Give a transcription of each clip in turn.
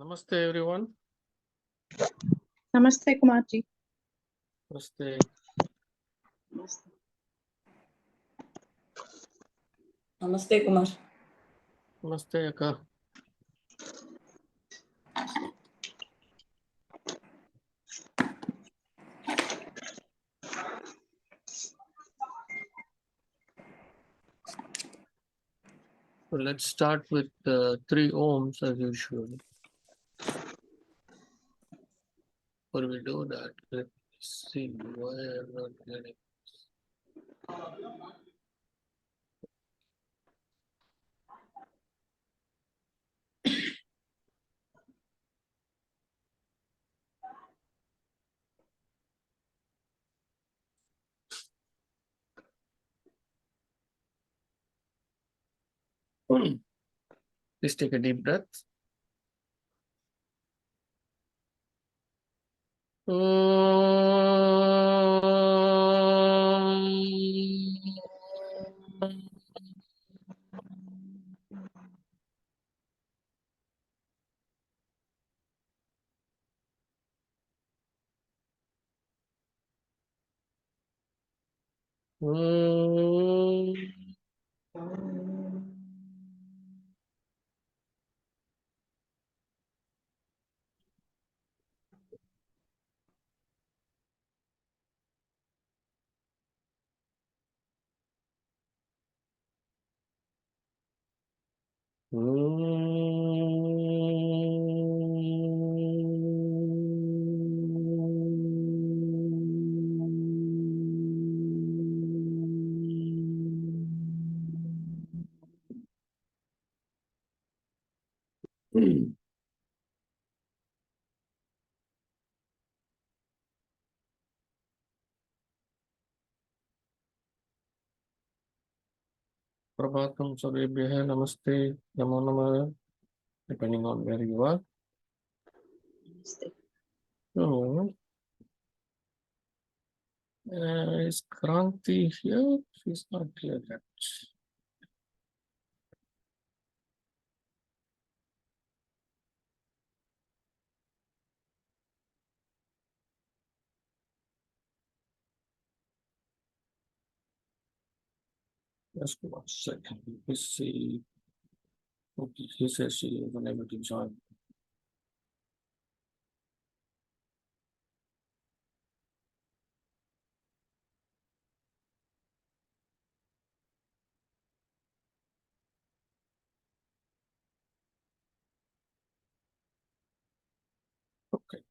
Namaste everyone. Namaste, Kumarji. Namaste. Namaste, Kumar. Namaste Akka. So let's start with 3 ohms as usual. Before we do that, let's see why I'm not getting. Please take a deep breath. Prabhatam Sarvebhyah Namaste Namo Namah, depending on where you are. So, is Kranti here? She's not here yet. Just 1 second. Let's see. Okay, he says she is unable to join. Okay.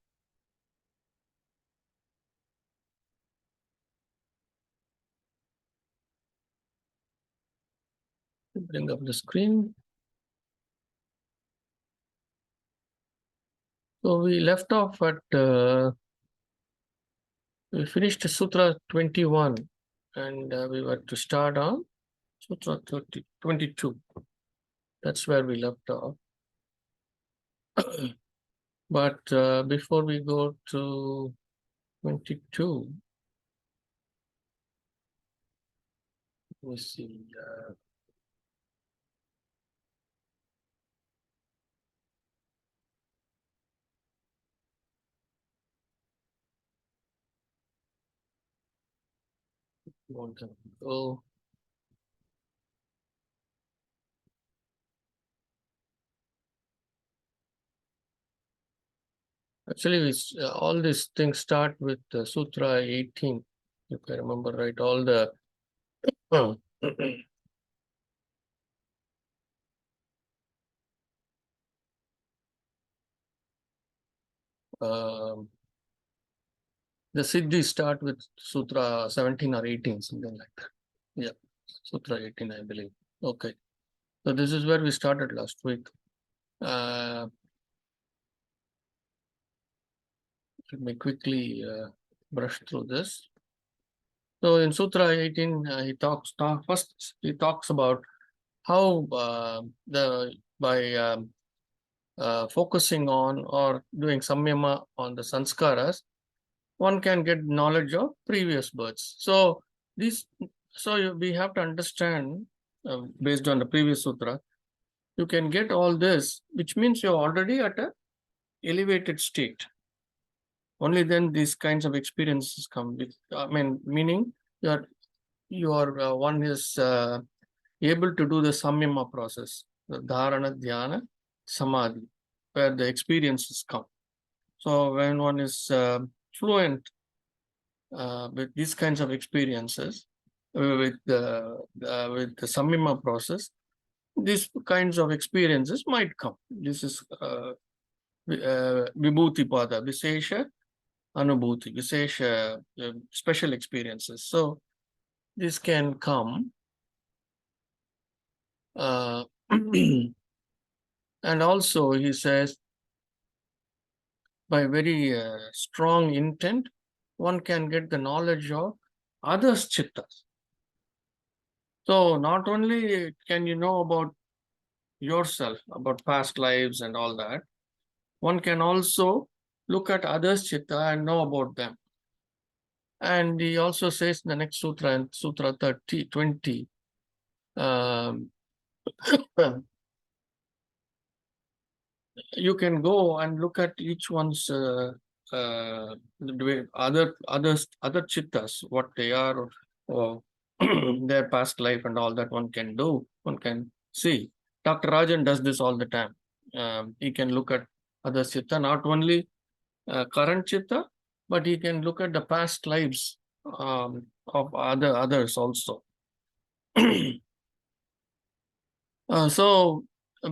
Bring up the screen. So we left off at, we finished Sutra 21 and we were to start on Sutra 22. That's where we left off. But before we go to 22, let me see. Want to go. Actually, all these things start with Sutra 18, if I remember right. All the the Siddhis start with Sutra 17 or 18, something like that. Yeah, Sutra 18, I believe. Okay. So this is where we started last week. Let me quickly brush through this. So in Sutra 18, he talks about how by focusing on or doing samyama on the sanskaras, one can get knowledge of previous births. So we have to understand, based on the previous sutra, you can get all this, which means you're already at a elevated state, only then these kinds of experiences come. Meaning one is able to do the samyama process, the dharana, dhyana, samadhi, where the experiences come. So when one is fluent with these kinds of experiences, with the samyama process, these kinds of experiences might come. This is vibhuti pada, visesha anubhuti, visesha special experiences. So this can come. And also he says, by very strong intent, one can get the knowledge of others' chittas. So not only can you know about yourself, about past lives and all that, one can also look at others' chitta and know about them. And he also says in the next sutra, in Sutra 20, you can go and look at each one's other chittas, what they are, or their past life and all that one can do, one can see. Dr. Rajan does this all the time. He can look at other chitta, not only current chitta, but he can look at the past lives of others also. So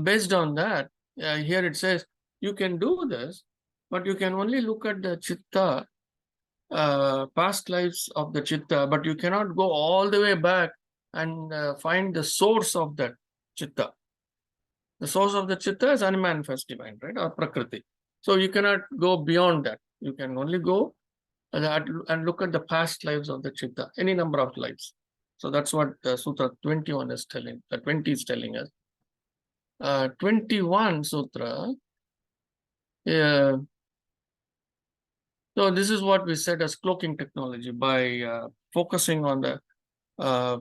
based on that, here it says you can do this, but you can only look at the chitta, past lives of the chitta, but you cannot go all the way back and find the source of that chitta. The source of the chitta is unmanifest divine, right, or prakriti. So you cannot go beyond that. You can only go and look at the past lives of the chitta, any number of lives. So that's what Sutra 21 is telling, 20 is telling us. 21 Sutra, so this is what we said as cloaking technology. By focusing on the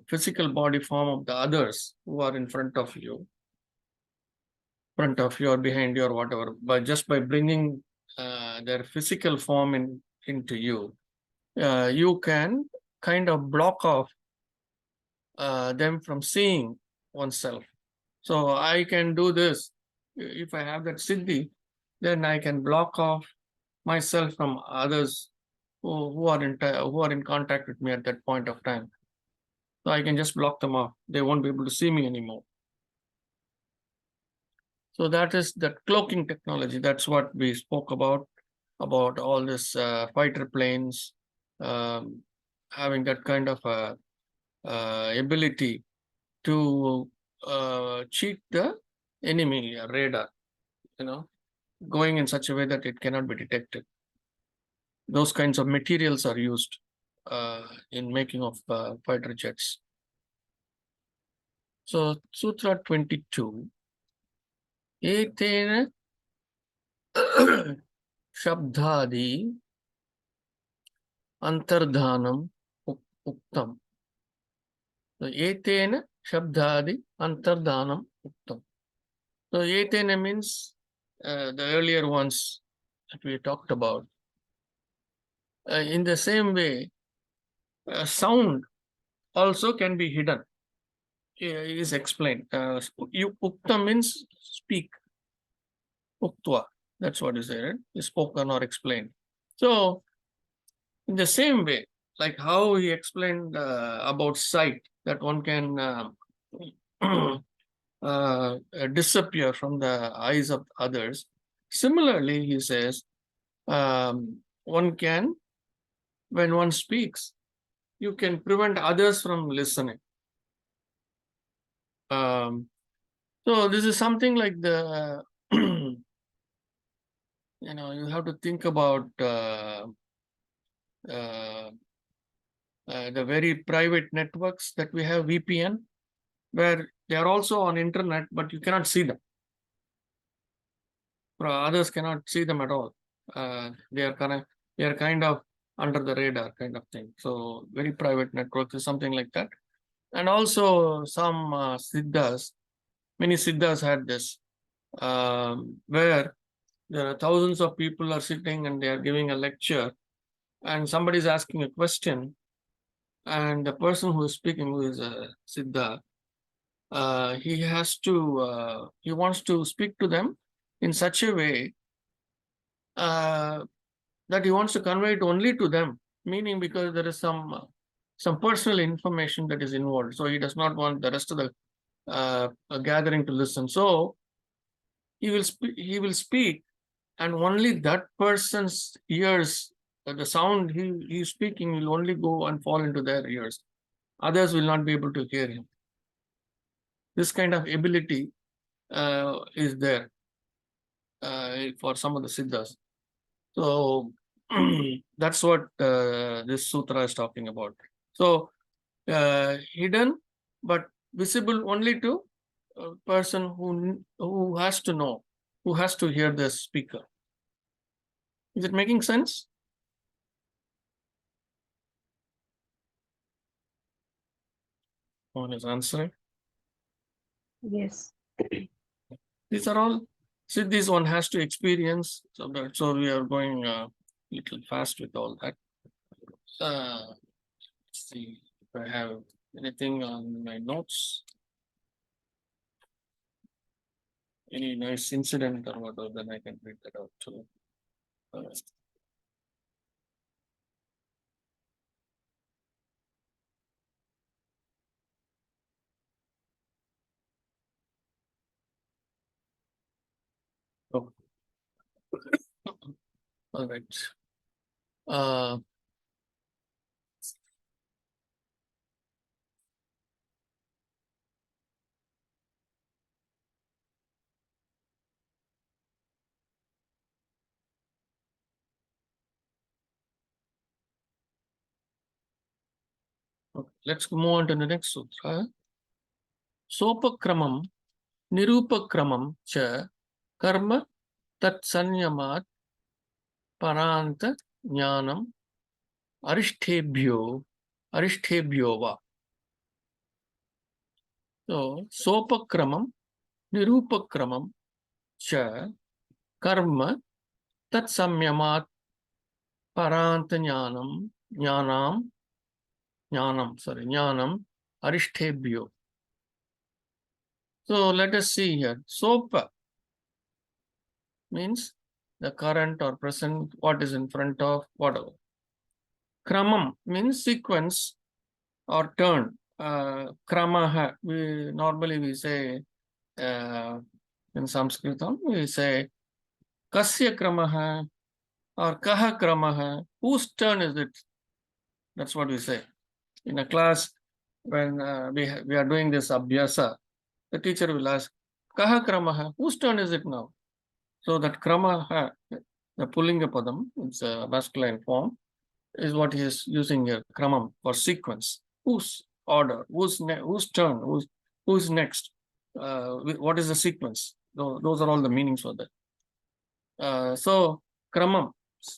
physical body form of the others who are in front of you or behind you or whatever, by bringing their physical form into you, you can kind of block off them from seeing oneself. So I can do this. If I have that siddhi, then I can block off myself from others who are in contact with me at that point of time. So I can just block them off. They won't be able to see me anymore. So that is the cloaking technology. That's what we spoke about all this fighter planes having that kind of ability to cheat the enemy radar, going in such a way that it cannot be detected. Those kinds of materials are used in making of fighter jets. So Sutra 22, etena shabdhadi antardhanam uktam. So etena shabdhadi antardhanam uktam. So etena means the earlier ones that we talked about. In the same way, sound also can be hidden. It is explained. Ukta means speak. Uktva, that's what is there. Is spoken or explained. So, in the same way, like how he explained about sight, that one can disappear from the eyes of others. Similarly, he says, one can, when one speaks, you can prevent others from listening. So this is something like the, you have to think about the very private networks that we have, VPN, where they are also on internet, but you cannot see them. Others cannot see them at all. They are kind of under the radar kind of thing. So very private networks is something like that. And also some siddhas, many siddhas had this, where there are thousands of people are sitting and they are giving a lecture, and somebody is asking a question, and the person who is speaking, who is Siddha, he wants to speak to them in such a way that he wants to convey it only to them, meaning because there is some personal information that is involved, so he does not want the rest of the gathering to listen. So he will speak, and only that person's ears, the sound he is speaking will only go and fall into their ears. Others will not be able to hear him. This kind of ability is there for some of the siddhas. So that's what this sutra is talking about. So hidden but visible only to a person who has to know, who has to hear the speaker. Is it making sense? One is answering. Yes. These are all siddhis one has to experience. So we are going a little fast with all that. Let's see if I have anything on my notes. Any nice incident or whatever, then I can read that out too. Oh. All right. Okay, let's move on to the next sutra. Sopakramam, nirupakramam cha, karma tat sanyamat, paranta jnanam, arishtebhyo va. So, sopakramam, nirupakramam cha, karma tat samyamat, paranta jnanam, arishtebhyo. So let us see here. Sopa means the current or present, what is in front of, whatever. Kramam means sequence or turn. Kramaha, we say in Sanskritam, we say kasya kramaha or kaha kramaha. Whose turn is it? That's what we say. In a class, when we are doing this abhyasa, the teacher will ask, kaha kramaha, whose turn is it now? So that kramaha, the pullinga padam, it's a masculine form, is what he is using here, kramam, for sequence. Whose order, whose turn, who's next, what is the sequence? Those are all the meanings for that. So kramam,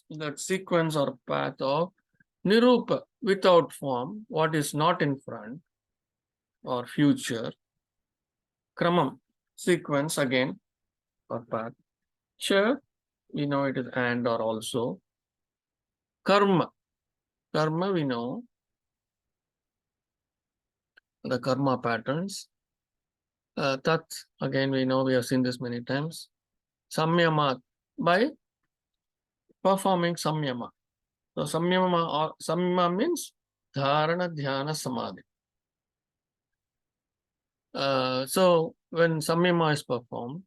that sequence or path of nirupa, without form, what is not in front or future. Kramam, sequence again or path. Cha, we know it is and or also. Karma, we know the karma patterns. Tat, again we know, we have seen this many times. Samyamat, by performing samyama. So samyama means dharana, dhyana, samadhi. So when samyama is performed,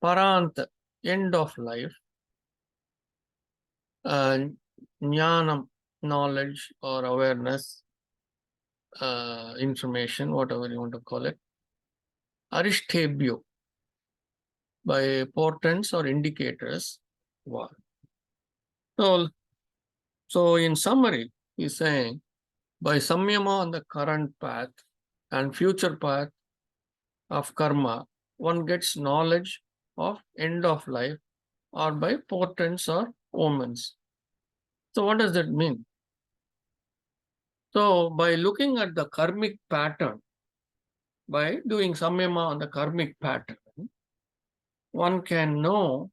parant, end of life, jnanam, knowledge or awareness, information, whatever you want to call it, arishtebhyo, by portents or indicators. Wow. So in summary, he's saying, by samyama on the current path and future path of karma, one gets knowledge of end of life or by portents or omens. So what does that mean? So by looking at the karmic pattern, by doing samyama on the karmic pattern, one can know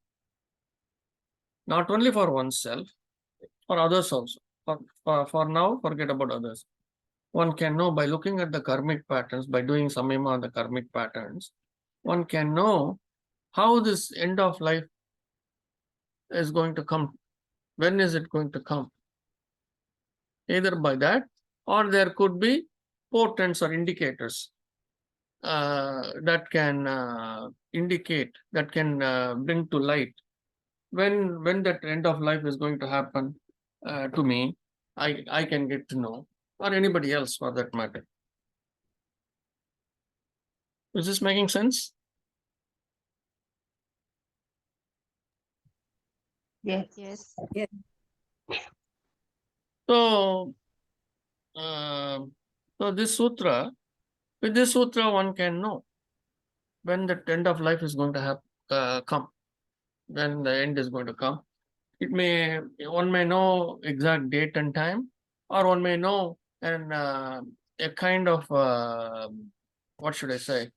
not only for oneself, for others also. For now, forget about others. One can know by looking at the karmic patterns, by doing samyama on the karmic patterns, one can know how this end of life is going to come. When is it going to come? Either by that, or there could be portents or indicators that can indicate, that can bring to light when that end of life is going to happen to me. I can get to know, or anybody else for that matter. Is this making sense? Yes. Yes. So, so this sutra, with this sutra, one can know when the end of life is going to have come, when the end is going to come. One may know exact date and time, or one may know a kind of what should I say?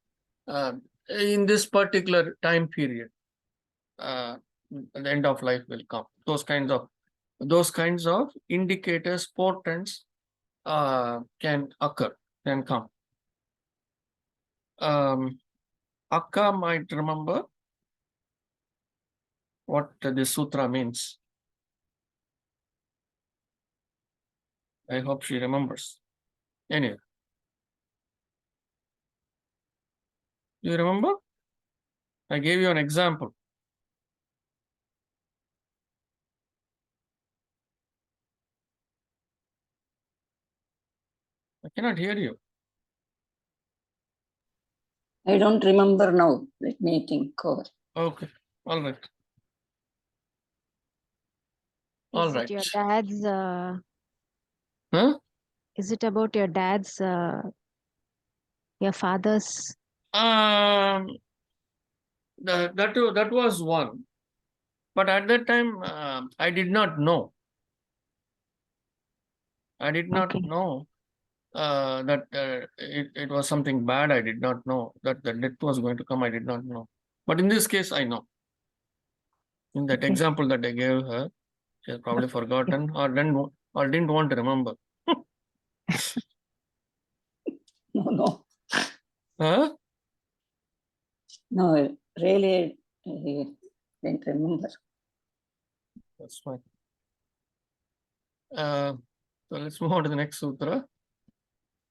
In this particular time period, the end of life will come. Those kinds of indicators, portents can occur, can come. Akka might remember what this sutra means. I hope she remembers. Anyway, do you remember? I gave you an example. I cannot hear you. I don't remember now. Let me think over. Okay, all right. Is All it right. your dad's? Huh? Is it about your dad's? Your father's? Um, that was one, but at that time I did not know. I did not Okay. know that it was something bad. I did not know that the death was going to come. I did not know. But in this case, I know. In that Okay. example that I gave her, she has probably forgotten or didn't want to remember. No. Huh? No, really, I don't remember. That's fine. So let's move on to the next sutra.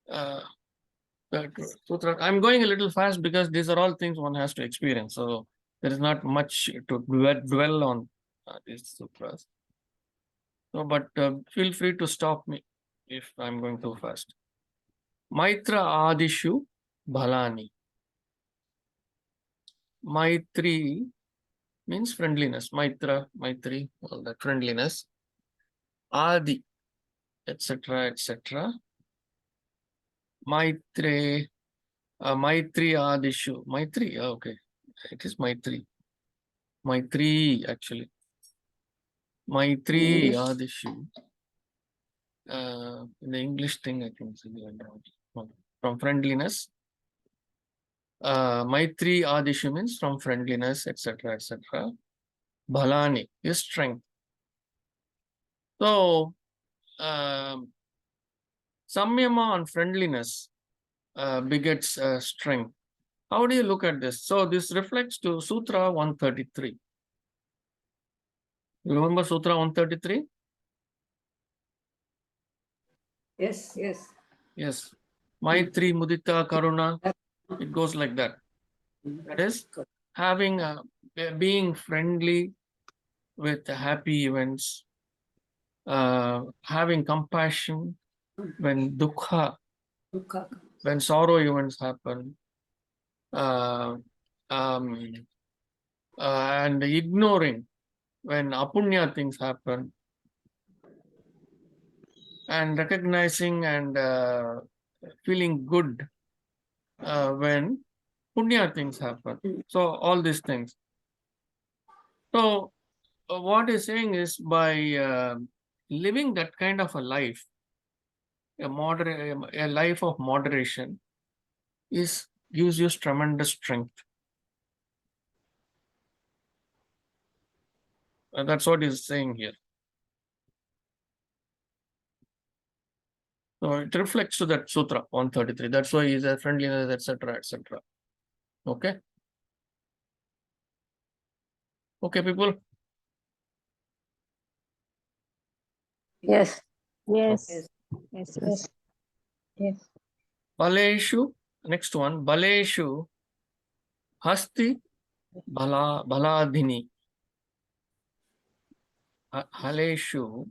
That sutra. I'm going a little fast because these are all things one has to experience. So there is not much to dwell on these sutras. So, but feel free to stop me if I'm going too fast. Maitra Adishu Bhalani. Maitri means friendliness. Maitra, Maitri, all that friendliness. Adi, etc., etc. Maitre, Maitri Adishu. Maitri, okay. It is Maitri. Maitri, actually. Maitri English. Adishu. The English thing, I think. From friendliness. Maitri Adishu means from friendliness, etc., etc. Bhalani is strength. So, samyama on friendliness begets strength. How do you look at this? So, this reflects to Sutra 133. You remember Sutra 133? Yes. Yes. Maitri, Mudita, Karuna. It goes like that. That is having being friendly with happy events, having compassion when dukkha, when sorrow events happen, and ignoring when apunya things happen, and recognizing and feeling good when punya things happen. So all these things. So what he's saying is by living that kind of a life, a life of moderation, gives you tremendous strength. That's what he's saying here. So it reflects to that Sutra 133. That's why he's a friendliness, etc., etc. Okay. Okay, people. Yes. Yes. Yes. Yes. Yes. Yes. Baleshu. Next one. Baleshu. Hasti. Baladhini. Haleshu.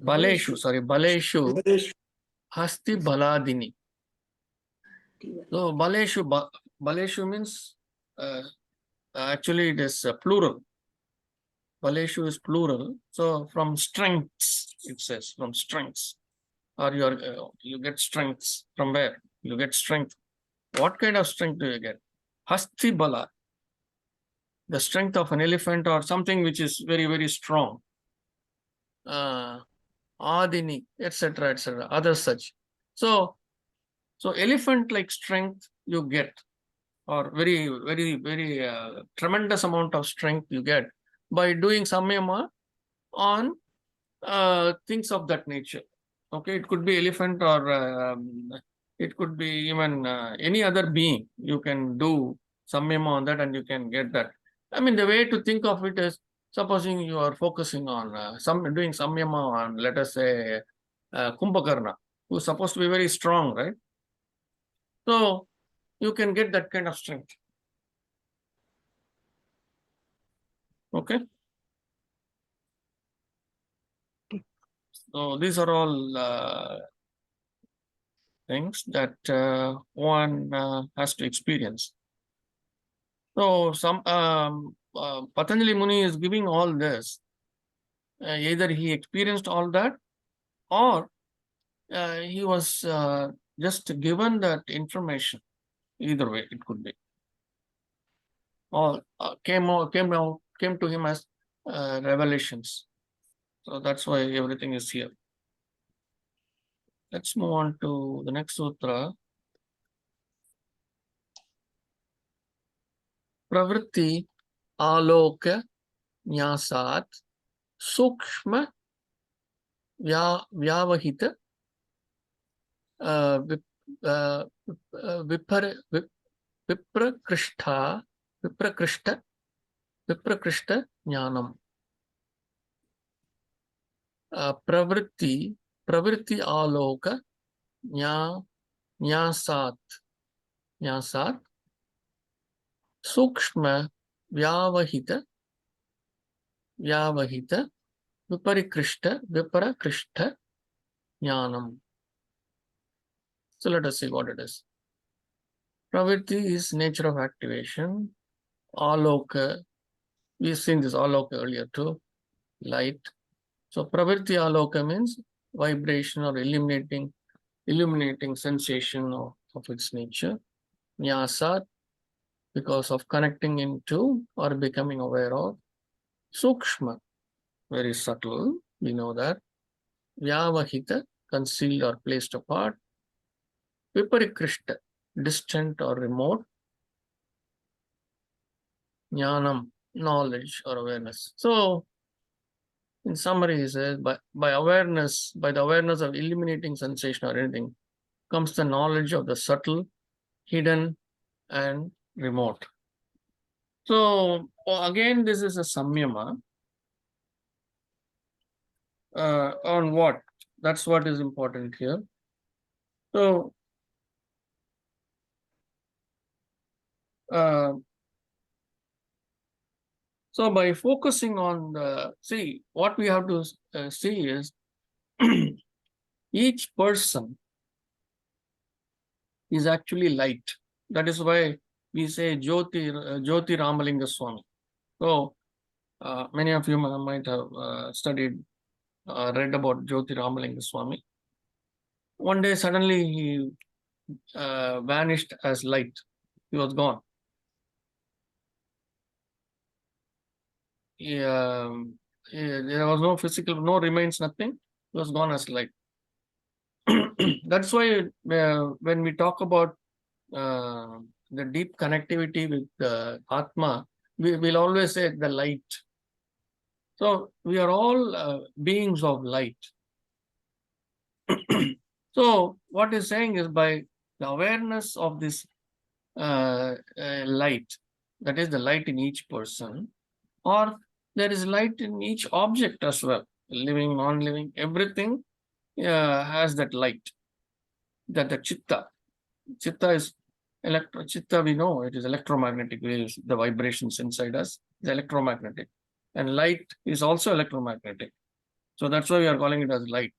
Baleshu. Sorry. Baleshu. Hasti Baladini. So Baleshu means actually it is plural. Baleshu is plural. So from strengths, it says from strengths. Or you get strengths from where? You get strength. What kind of strength do you get? Hasti Bala. The strength of an elephant or something which is very, very strong. Adini, etc., etc. Other such. So elephant-like strength you get, or very, very, very tremendous amount of strength you get by doing samyama on things of that nature. Okay, it could be elephant or it could be even any other being. You can do samyama on that and you can get that. I mean, the way to think of it is, supposing you are focusing on doing samyama on, let us say, Kumbhakarna, who's supposed to be very strong, right? So you can get that kind of strength. Okay. So these are all things that one has to experience. So Patanjali Muni is giving all this. Either he experienced all that, or he was just given that information. Either way, it could be, or came to him as revelations. So that's why everything is here. Let's move on to the next sutra. Pravritti aloka न्यासात सूक्ष्म व्यावहित विप्रकृष्ट ज्ञानम. प्रवृत्ति आलोक न्यासात सूक्ष्म व्यावहित विप्रकृष्ट ज्ञानम. So let us see what it is. Pravritti is nature of activation. Aloka, we've seen this aloka earlier too, light. So pravritti aloka means vibration or illuminating sensation of its nature. Nyasat, because of connecting into or becoming aware of. Sukshma, very subtle, we know that. Vyavahita, concealed or placed apart. Viparikrishta, distant or remote. Jnanam, knowledge or awareness. So, in summary, he says, by the awareness of illuminating sensation or anything, comes the knowledge of the subtle, hidden, and remote. So, again, this is a samyama. On what? That's what is important here. So, so by focusing on what we have to see is each person is actually light. That is why we say Jyoti Ramalinga Swami. So many of you might have read about Jyoti Ramalinga Swami. One day suddenly he vanished as light. He was gone. There was no physical, no remains, nothing. He was gone as light. That's why when we talk about the deep connectivity with Atma, we will always say the light. So we are all beings of light. So what is saying is by the awareness of this light, that is the light in each person, or there is light in each object as well, living, non-living, everything has that light, that the chitta. Chitta is chitta, we know it is electromagnetic waves, the vibrations inside us is electromagnetic. And light is also electromagnetic. So that's why we are calling it as light.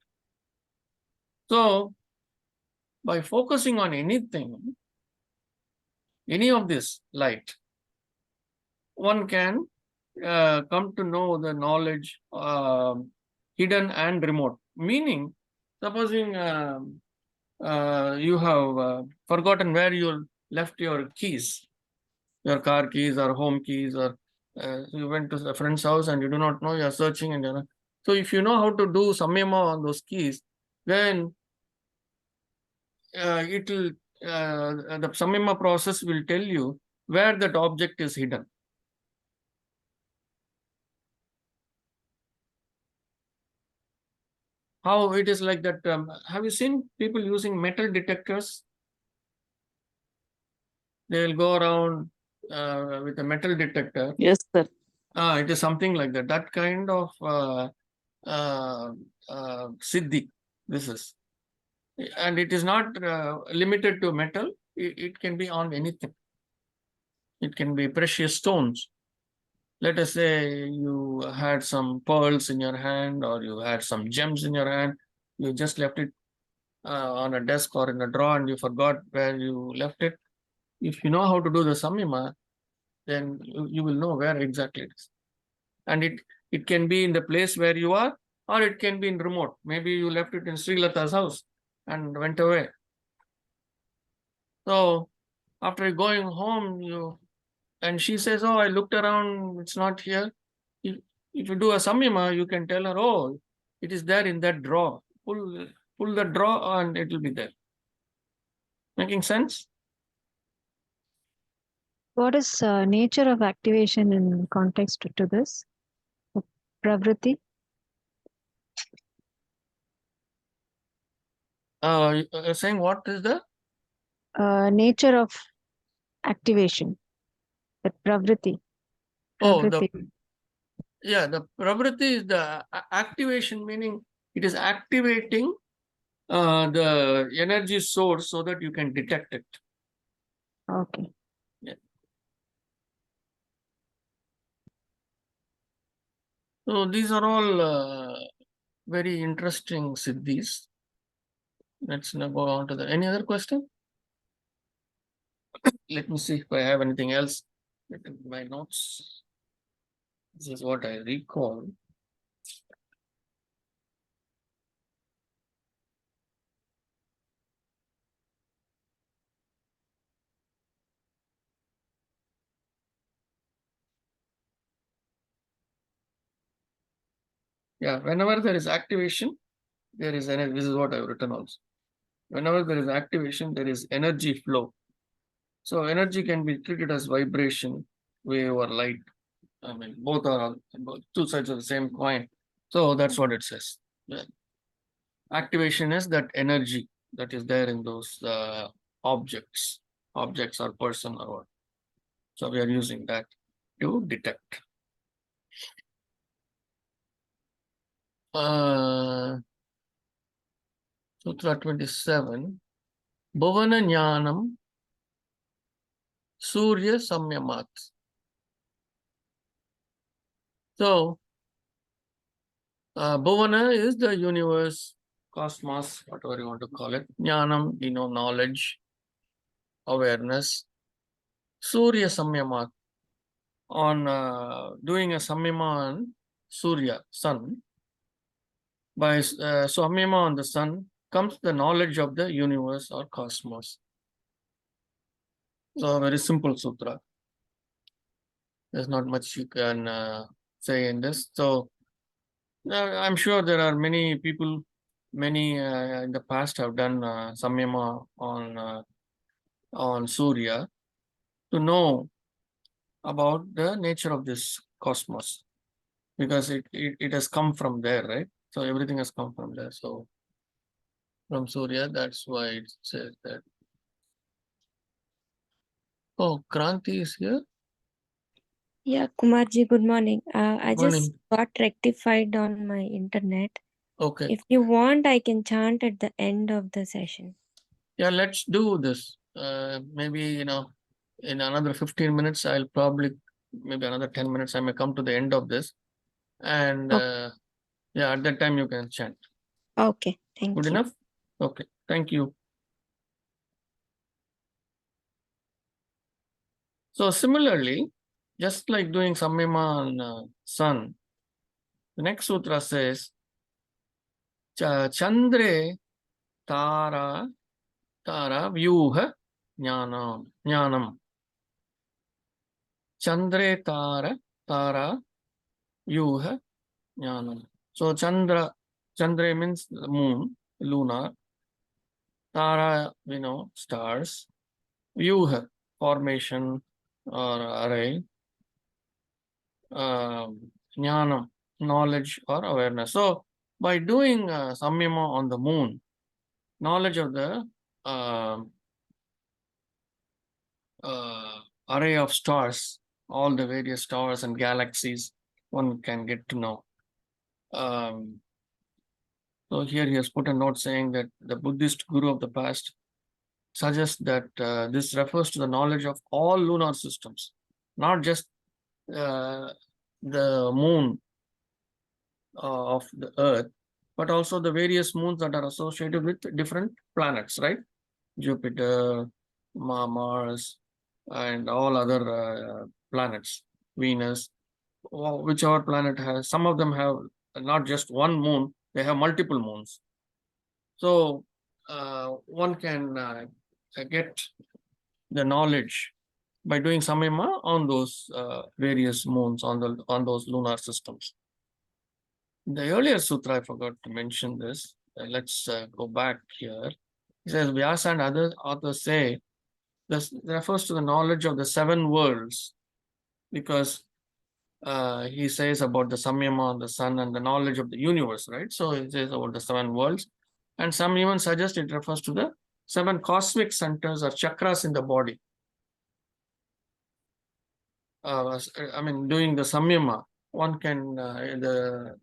So by focusing on anything, any of this light, one can come to know the knowledge hidden and remote. Meaning, supposing you have forgotten where you left your keys, your car keys or home keys, or you went to a friend's house and you do not know, you are searching, and so if you know how to do samyama on those keys, then it will the samyama process will tell you where that object is hidden. How it is like that. Have you seen people using metal detectors? They will go around with a metal detector. Yes, sir. It is something like that. That kind of siddhi, this is. And it is not limited to metal. It can be on anything. It can be precious stones. Let us say you had some pearls in your hand, or you had some gems in your hand. You just left it on a desk or in a drawer and you forgot where you left it. If you know how to do the samyama, then you will know where exactly it is. And it can be in the place where you are, or it can be in remote. Maybe you left it in Sri Lata's house and went away. So after going home, and she says, "Oh, I looked around, it's not here." If you do a samyama, you can tell her, "Oh, it is there in that drawer. Pull the drawer and it will be there." Making sense? What is nature of activation in context to this? Pravriti? Saying what is the? Nature of activation. The pravriti. Oh, Pravriti. the pravriti is the activation, meaning it is activating the energy source so that you can detect it. Okay. So these are all very interesting siddhis. Let's now go on to any other question? Let me see if I have anything else written in my notes. This is what I recall. Yeah, whenever there is activation, there is energy. This is what I've written also. Whenever there is activation, there is energy flow. So energy can be treated as vibration, wave, or light. I mean, both are two sides of the same coin. So that's what it says. Yeah. Activation is that energy that is there in those objects or person or what. So we are using that to detect. Sutra 27. Bhavana Jnanam Surya Samyamat. So, Bhavana is the universe, cosmos, whatever you want to call it. Jnanam, knowledge, awareness. Surya Samyamat. On doing a Samyama on Surya, sun. By Samyama on the sun comes the knowledge of the universe or cosmos. So, a very simple sutra. There's not much you can say in this. So, I'm sure there are many people, many in the past have done samyama on Surya to know about the nature of this cosmos. because it has come from there, right? So everything has come from there. So from Surya, that's why it says that. Oh, Kranti is here. Yeah, Kumarji, good morning. I just Morning. got rectified on my internet. Okay. If you want, I can chant at the end of the session. Yeah, let's do this. Maybe, in another 15 minutes, I'll probably, maybe another 10 minutes, I may come to the end of this. And yeah, at that time you can chant. Okay, thank Good you. enough? Okay, thank you. So similarly, just like doing Samyama on sun, the next sutra says, Chandre Tara Vyuha Jnanam. Chandre Tara Vyuha Jnanam. So Chandra means the moon, lunar. Tara, stars. Vyuha, formation or array. Jnanam, knowledge or awareness. So by doing Samyama on the moon, knowledge of the array of stars, all the various stars and galaxies, one can get to know. So here he has put a note saying that the Buddhist guru of the past suggests that this refers to the knowledge of all lunar systems, not just the moon of the Earth, but also the various moons that are associated with different planets, right? Jupiter, Mars, and all other planets, Venus, whichever planet has, some of them have not just one moon, they have multiple moons. So one can get the knowledge by doing Samyama on those various moons, on those lunar systems. The earlier sutra, I forgot to mention this. Let's go back here. It says, Vyasa and other authors say this refers to the knowledge of the 7 worlds, because he says about the Samyama on the sun and the knowledge of the universe, right? So he says about the 7 worlds. And some even suggest it refers to the 7 cosmic centers or chakras in the body. Doing the Samyama, one can, the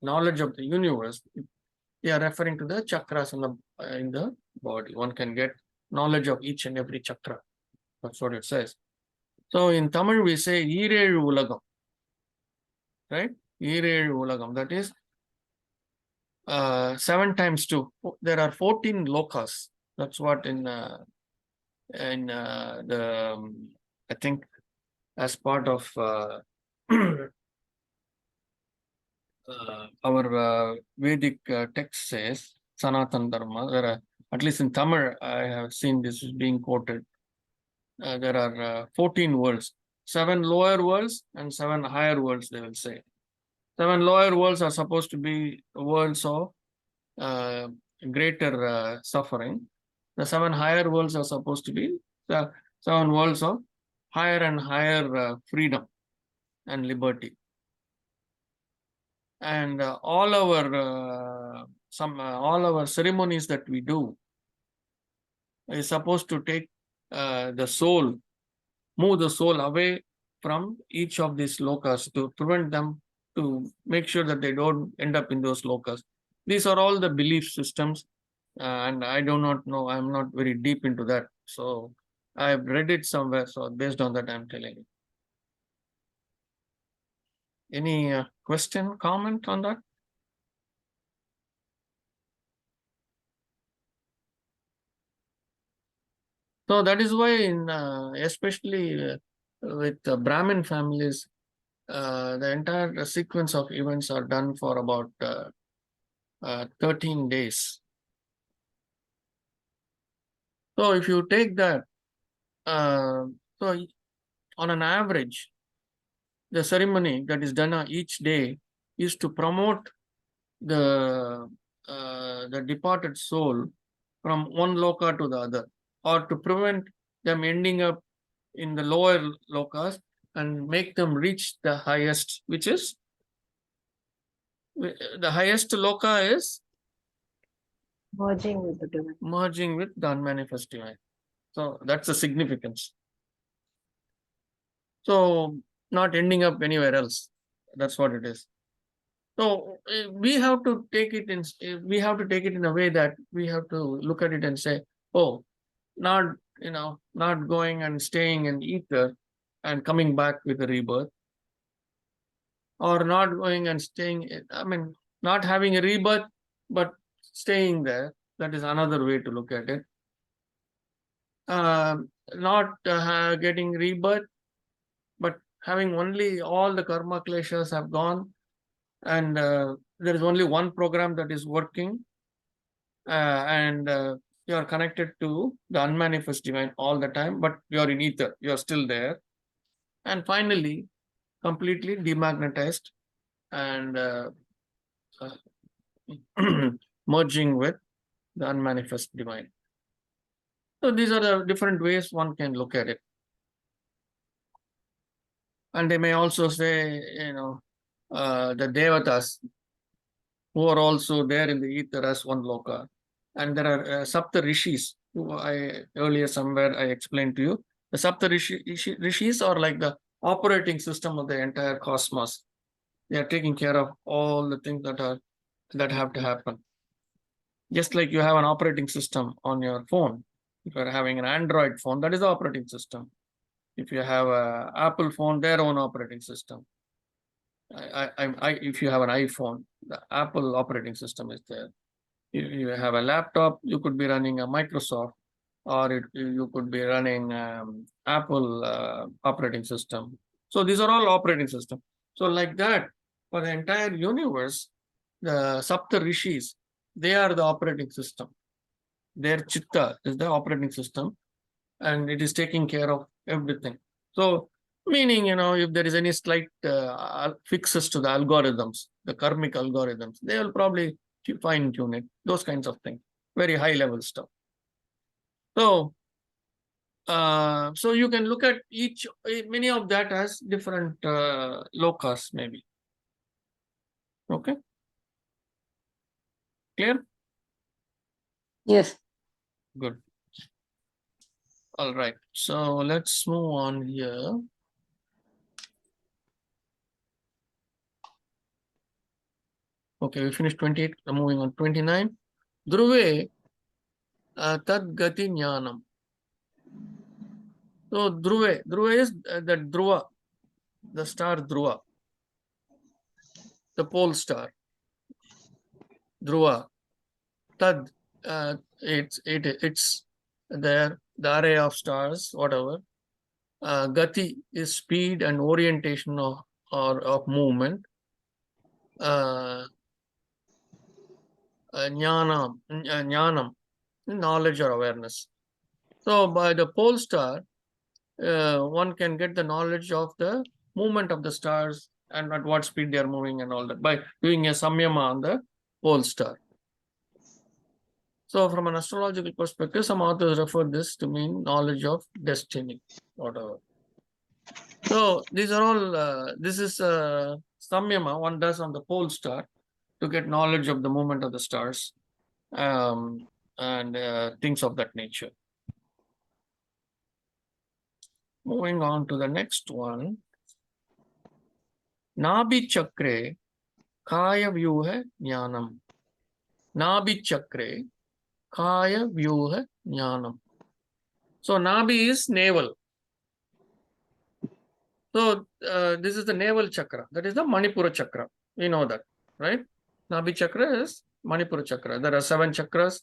knowledge of the universe, they are referring to the chakras in the body. One can get knowledge of each and every chakra. That's what it says. So in Tamil we say ஈரேழு உலகம், right? ஈரேழு உலகம், that is 7 times 2. There are 14 lokas. That's what in I think as part of our Vedic text says, Sanatan Dharma, there are, at least in Tamil, I have seen this being quoted. There are 14 worlds, 7 lower worlds and 7 higher worlds, they will say. 7 lower worlds are supposed to be worlds of greater suffering. The 7 higher worlds are supposed to be the 7 worlds of higher and higher freedom and liberty. And all our ceremonies that we do is supposed to take the soul, move the soul away from each of these lokas, to prevent them, to make sure that they don't end up in those lokas. These are all the belief systems, and I do not know, I'm not very deep into that. So I've read it somewhere, so based on that, I'm telling you. Any question, comment on that? So that is why, in especially with Brahmin families, the entire sequence of events are done for about 13 days. So if you take that, so on an average, the ceremony that is done each day is to promote the departed soul from one loka to the other, or to prevent them ending up in the lower lokas and make them reach the highest, which is The highest loka is Merging with the divine. merging with the unmanifest divine. So that's the significance. So not ending up anywhere else. That's what it is. So we have to take it in. We have to take it in a way that we have to look at it and say, "Oh, not not going and staying in ether and coming back with a rebirth, or not going and staying. I mean, not having a rebirth, but staying there. That is another way to look at it. Not getting rebirth, but having only all the karma kleshas have gone, and there is only one program that is working, and you are connected to the unmanifest divine all the time, but you are in ether, you are still there, and finally completely demagnetized and merging with the unmanifest divine. So these are the different ways one can look at it. And they may also say, the devatas, who are also there in the ether as one loka. And there are Sapta Rishis, who earlier somewhere I explained to you. The Sapta Rishis are like the operating system of the entire cosmos. They are taking care of all the things that have to happen. Just like you have an operating system on your phone. If you're having an Android phone, that is the operating system. If you have an Apple phone, their own operating system. If you have an iPhone, the Apple operating system is there. If you have a laptop, you could be running a Microsoft, or you could be running Apple operating system. So these are all operating systems. So like that, for the entire universe, the Sapta Rishis, they are the operating system. Their chitta is the operating system, and it is taking care of everything. So meaning, if there is any slight fixes to the algorithms, the karmic algorithms, they will probably fine tune it, those kinds of things, very high level stuff. So, so you can look at many of that as different lokas, maybe. Okay. Clear? Yes. Good. All right. So let's move on here. Okay, we finished 28. Moving on 29. Dhruve tad gati jnanam. So Dhruve is the Dhruva, the star Dhruva, the pole star. Dhruva. Tad, it's there, the array of stars, whatever. Gati is speed and orientation of movement. Jnanam, knowledge or awareness. So by the pole star, one can get the knowledge of the movement of the stars and at what speed they are moving and all that by doing a samyama on the pole star. So from an astrological perspective, some authors refer this to mean knowledge of destiny, whatever. So these are all, this is samyama one does on the pole star to get knowledge of the movement of the stars and things of that nature. Moving on to the next one. Nabhi chakre kaya vyuha jnanam. Nabhi chakre kaya vyuha jnanam. So Nabhi is navel. So this is the navel chakra. That is the Manipura chakra. We know that, right? Nabhi chakra is Manipura chakra. There are 7 chakras.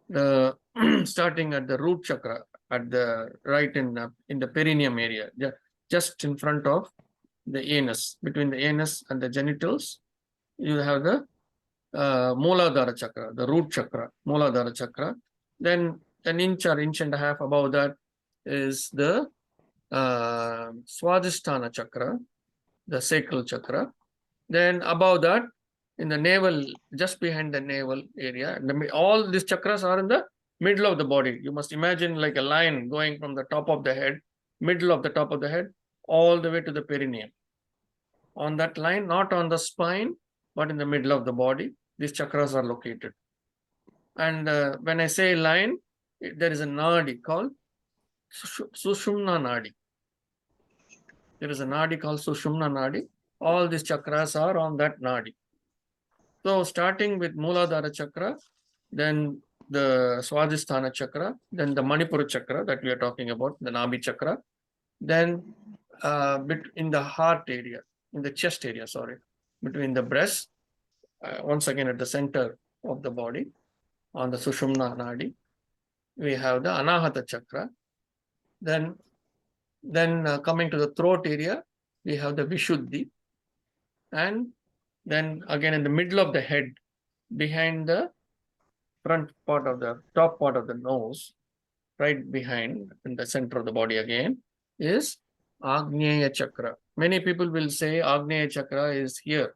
The starting at the root chakra, at the right in the perineum area, just in front of the anus, between the anus and the genitals, you have the Mooladhara chakra, the root chakra, Mooladhara chakra. Then an inch or inch and a half above that is the Swadhisthana chakra, the sacral chakra. Then above that, in the navel, just behind the navel area, all these chakras are in the middle of the body. You must imagine like a line going from the top of the head, middle of the top of the head, all the way to the perineum. On that line, not on the spine, but in the middle of the body. These chakras are located. And when I say line, there is a nadi called Sushumna Nadi. There is a nadi called Sushumna Nadi. All these chakras are on that nadi. So starting with Muladhara chakra, then the Swadhisthana chakra, then the Manipura chakra that we are talking about, the Nabhi chakra, then in the heart area, in the chest area, sorry, between the breast, once again at the center of the body, on the Sushumna Nadi, we have the Anahata chakra. Then coming to the throat area, we have the Vishuddhi. And then again in the middle of the head, behind the front part of the top part of the nose, right behind in the center of the body again, is Agneya chakra. Many people will say Agneya chakra is here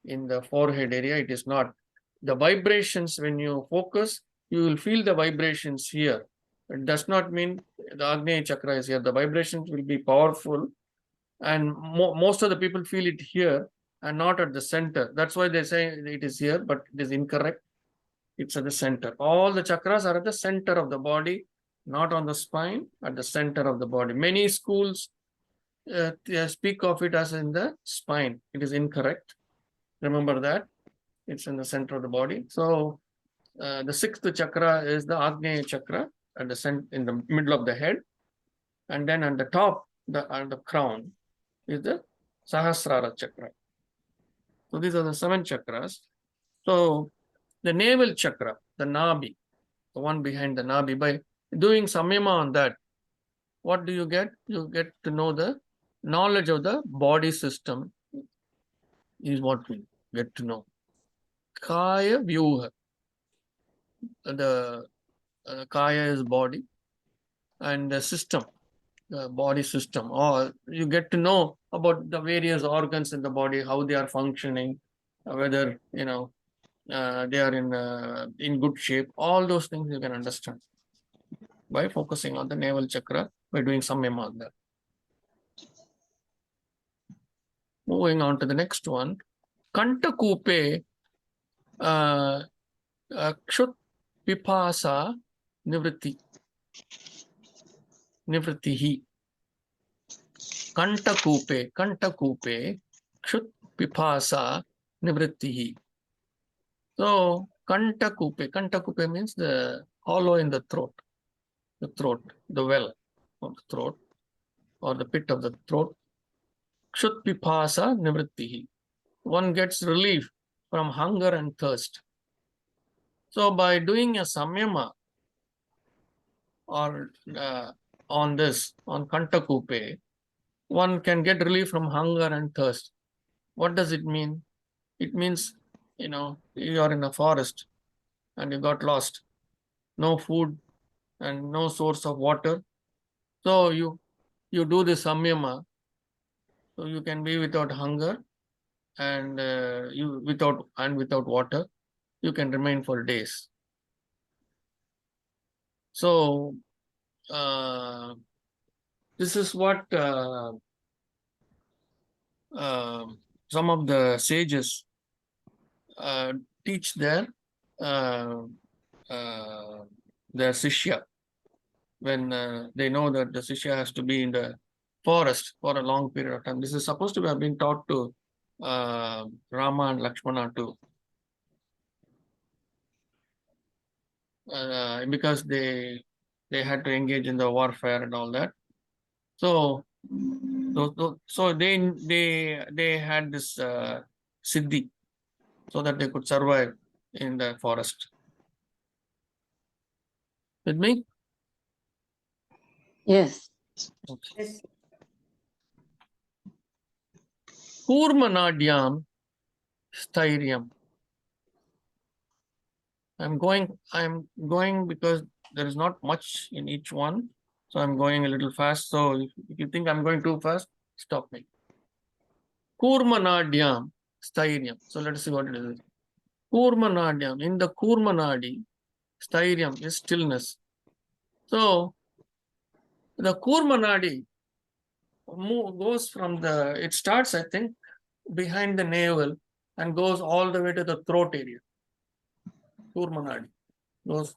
in the forehead area. It is not. The vibrations, when you focus, you will feel the vibrations here. It does not mean the Agneya chakra is here. The vibrations will be powerful, and most of the people feel it here and not at the center. That's why they say it is here, but it is incorrect. It's at the center. All the chakras are at the center of the body, not on the spine, at the center of the body. Many schools they speak of it as in the spine. It is incorrect. Remember that. It's in the center of the body. So the sixth chakra is the Agneya chakra at the in the middle of the head. And then on the top, on the crown, is the Sahasrara chakra. So these are the 7 chakras. So the navel chakra, the Nabi, the one behind the Nabi, by doing samyama on that, what do you get? You get to know the knowledge of the body system is what we get to know. Kaya Vyuha. The Kaya is body, and the system, the body system, or you get to know about the various organs in the body, how they are functioning, whether they are in good shape. All those things you can understand by focusing on the navel chakra, by doing samyama on that. Moving on to the next one, Kantakupe Kshut Pipasa Nivritti. Nivrittihi. Kantakupe Kshut Pipasa Nivrittihi. So Kantakupe means the hollow in the throat, the well of the throat, or the pit of the throat. Kshut Pipasa Nivrittihi. One gets relief from hunger and thirst. So by doing a samyama or on Kantakupe, one can get relief from hunger and thirst. What does it mean? It means, you are in a forest and you got lost. No food and no source of water. So you do the samyama, so you can be without hunger and without water. You can remain for days. So this is what some of the sages teach their Sishya, when they know that the Sishya has to be in the forest for a long period of time. This is supposed to have been taught to Rama and Lakshmana too. Because they had to engage in the warfare and all that. So they had this siddhi, so that they could survive in the forest. With me? Yes. Okay. Kurmanadyam Stairyam. I'm going because there is not much in each one. So I'm going a little fast. So if you think I'm going too fast, stop me. Kurmanadyam Stairyam. So let us see what it is. Kurmanadyam. In the Kurmanadi, Stairyam is stillness. So the Kurmanadi goes from it starts, I think, behind the navel and goes all the way to the throat area. Kurma Nadi goes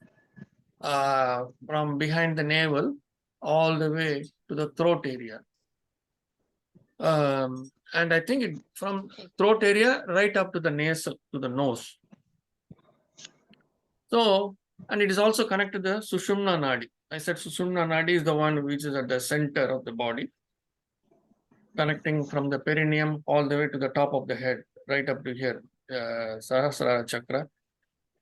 from behind the navel all the way to the throat area. And I think it from throat area right up to the nasal, to the nose. So, and it is also connected to the Sushumna Nadi. I said Sushumna Nadi is the one which is at the center of the body, connecting from the perineum all the way to the top of the head, right up to here, Sahasrara Chakra.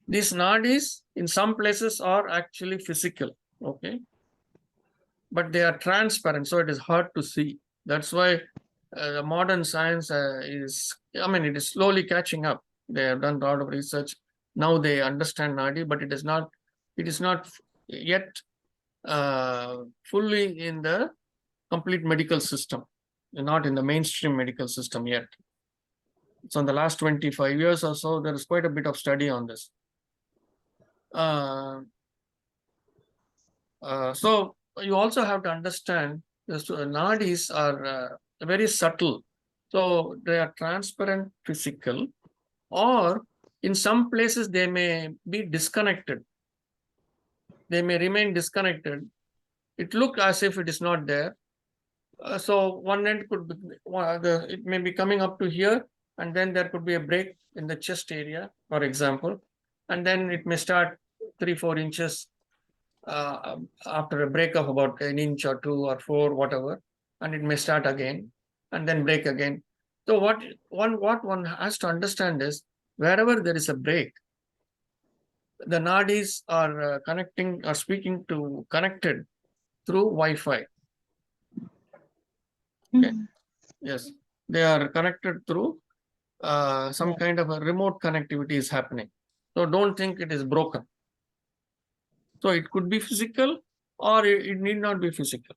These nadis in some places are actually physical, okay? But they are transparent, so it is hard to see. That's why the modern science it is slowly catching up. They have done a lot of research. Now they understand nadi, but it is not yet fully in the complete medical system, not in the mainstream medical system yet. So in the last 25 years or so, there is quite a bit of study on this. So you also have to understand the nadis are very subtle. So they are transparent, physical, or in some places they may be disconnected. They may remain disconnected. It looks as if it is not there. So one end could be, it may be coming up to here, and then there could be a break in the chest area, for example, and then it may start 3-4 inches after a break of about an inch or 2 or 4, whatever, and it may start again and then break again. So what one has to understand is wherever there is a break, the nadis are connected through Wi-Fi. Okay. Yes, they are connected through some kind of a remote connectivity is happening. So don't think it is broken. So it could be physical, or it need not be physical.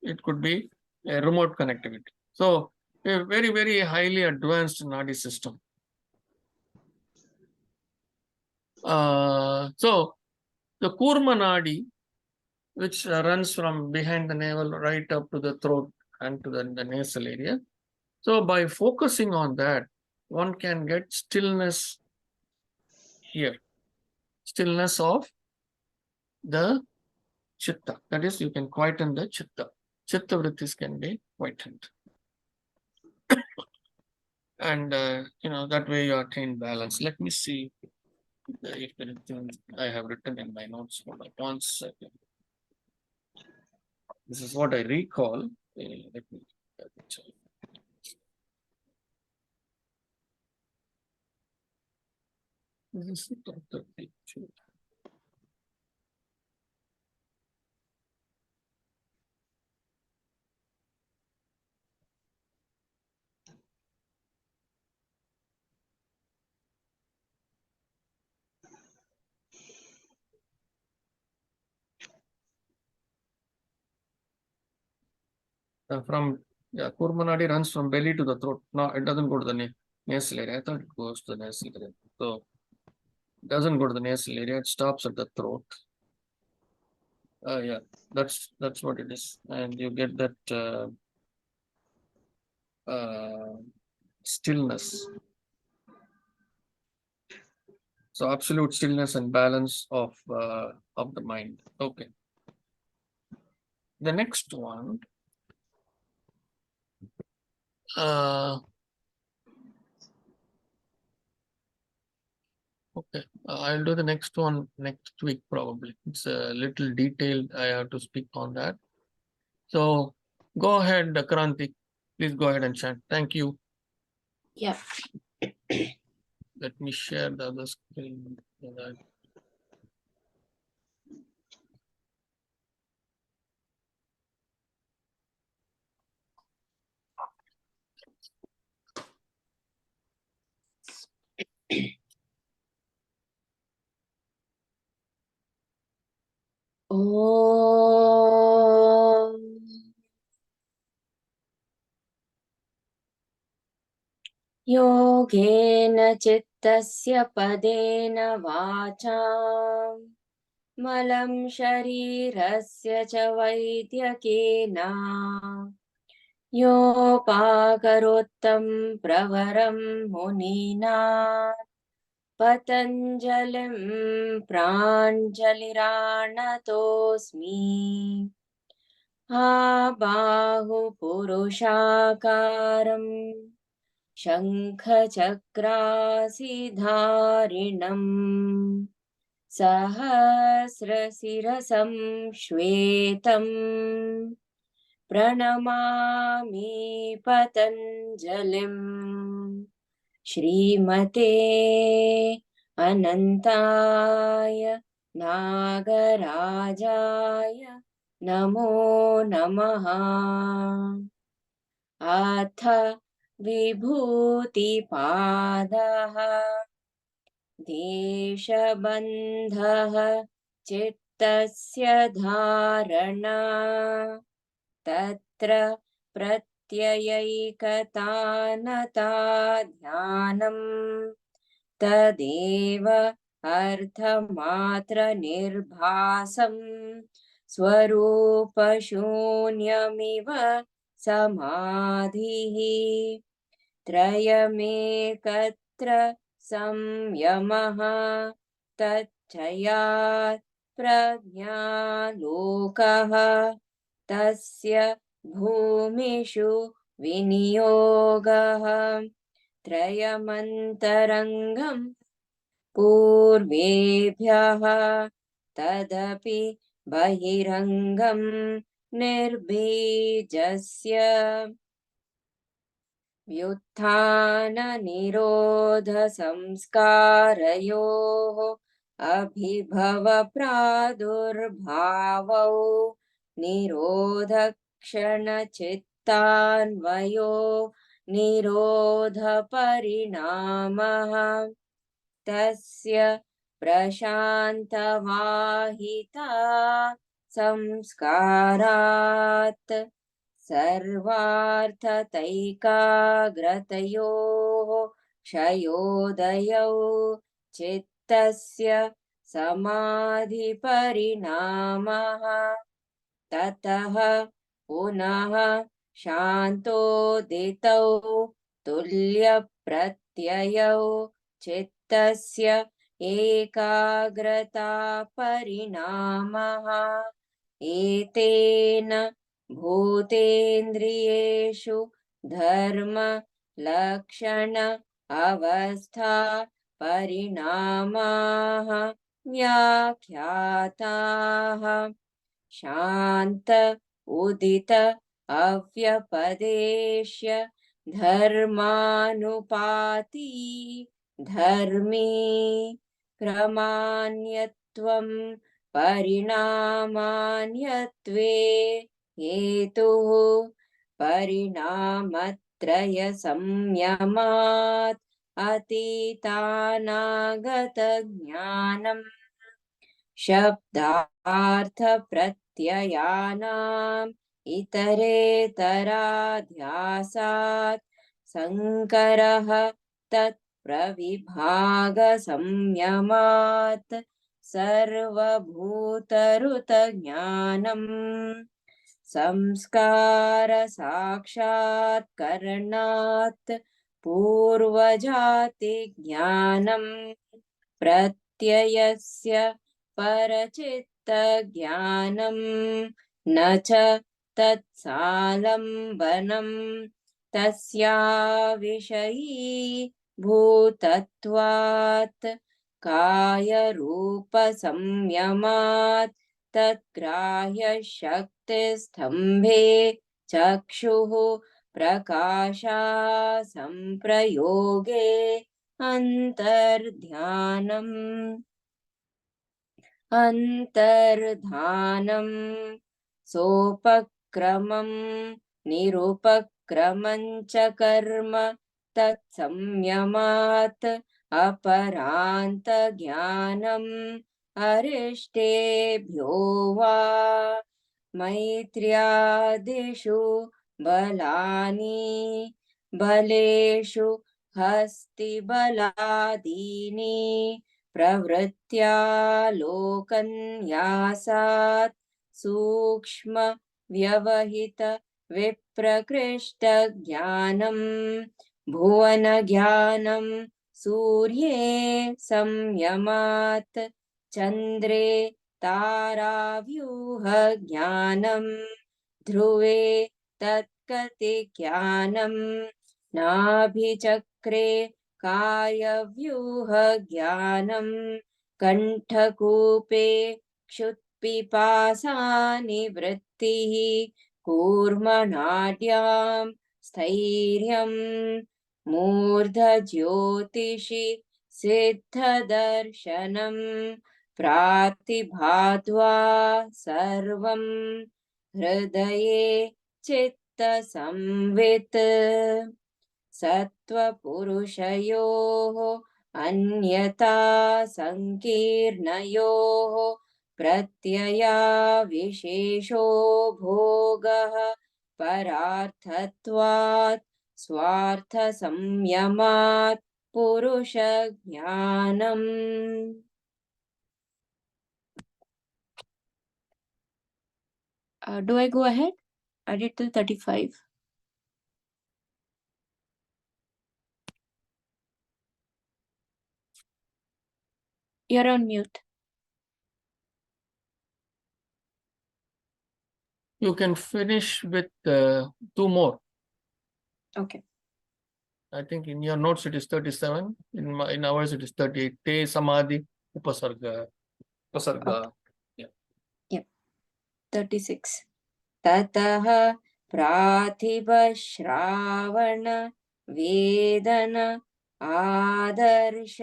It could be a remote connectivity. So a very, very highly advanced nadi system. So the Kurma nadi, which runs from behind the navel right up to the throat and to the nasal area. So by focusing on that, one can get stillness here, stillness of the chitta. That is, you can quieten the chitta. Chitta vrittis can be quietened. And, that way you attain balance. Let me see if anything I have written in my notes. Hold on 1 second. This is what I recall. Let me check. This is the picture. Kurma nadi runs from belly to the throat. No, it doesn't go to the nasal area. I thought it goes to the nasal area. So it doesn't go to the nasal area. It stops at the throat. Yeah, that's what it is, and you get that stillness. So absolute stillness and balance of the mind. Okay. The next one. Okay, I'll do the next one next week probably. It's a little detailed. I have to speak on that. So go ahead, Kranti. Please go ahead and chant. Thank you. Yeah. Let me share the other screen. Om Yogena Chittasya Padena Vacham Malam Sharirasya Cha Vaidyakena योपाकरोत्तं प्रवरं मुनीना पतञ्जलिं प्राञ्जलिराणतोऽस्मि आबाहुपुरुषाकारं शङ्खचक्रासिधारिणम् सहस्रशिरसं श्वेतं प्रणमामि पतञ्जलिम् श्रीमते अनन्ताय नागराजाय नमो नमः। अथ विभूतिपादः देशबन्धः चित्तस्य धारणा तत्र प्रत्ययैकतानता ध्यानम् तदेव अर्थमात्रनिर्भासं स्वरूपशून्यमिव समाधिः त्रयमेकत्र संयमः तच्चयात् प्रज्ञालोकः तस्य भूमिषु विनियोगः त्रयमन्तरङ्गं पूर्वेभ्यः तदपि बहिरङ्गं निर्बीजस्य व्युत्थाननिरोधसंस्कारयोः अभिभवप्रादुर्भावौ निरोधक्षणचित्तान्वयो निरोधपरिणामः तस्य प्रशान्तवाहिता संस्कारात् सर्वार्थतैकाग्रतयोः क्षयोदयौ चित्तस्य समाधिपरिणामः ततः पुनः शान्तोदितौ तुल्यप्रत्ययौ चित्तस्य एकाग्रता परिणामः एतेन भूतेन्द्रियेषु धर्म लक्षण अवस्था परिणामाः व्याख्याताः शान्त उदित अव्यपदेश्य धर्मानुपाती धर्मी क्रमान्यत्वं परिणामान्यत्वे हेतुः परिणामत्रयसंयमात् अतीतानागतज्ञानम् शब्दार्थप्रत्ययानाम् इतरेतराध्यासात् संकरः तत्प्रविभागसंयमात् सर्वभूतऋतज्ञानम् संस्कारसाक्षात्करणात् पूर्वजातिज्ञानम् प्रत्ययस्य परचित्तज्ञानम् न च तत्सालम्बनम् तस्याविषयीभूतत्वात् कायरूपसंयमात् तद्ग्राह्यशक्तिस्तम्भे चक्षुः प्रकाशासंप्रयोगे अन्तर्धानम् सोपक्रमं निरुपक्रमं च कर्म तत्संयमात् अपरान्तज्ञानम् अरिष्टेभ्यो वा मैत्र्यादिषु बलानि बलेषु हस्तिबलादीनि प्रवृत्त्यालोकन्यासात् सूक्ष्म व्यवहित प्रकृष्टज्ञानं भुवनज्ञानं सूर्ये संयमात् चन्द्रे ताराव्यूहज्ञानं ध्रुवे तत्कतिज्ञानं नाभिचक्रे कार्यव्यूहज्ञानं कण्ठकूपे क्षुत्पिपासानिवृत्तिः कूर्मनाड्यां स्थैर्यं मूर्धज्योतिषि सिद्धदर्शनं प्रातिभाद्वा सर्वं हृदये चित्तसंवित् सत्त्वपुरुषयोः अन्यथा संकीर्णयोः प्रत्यया विशेषो भोगः परार्थत्वात् स्वार्थसंयमात् पुरुषज्ञानम्. Do I go ahead? I did till 35. You're on mute. You can finish with 2 more. Okay. I think in your notes it is 37. In ours it is 38. Te samadhi upasarga. Upasarga. Okay. 36. ततः प्रातिभश्रावण वेदन आदर्श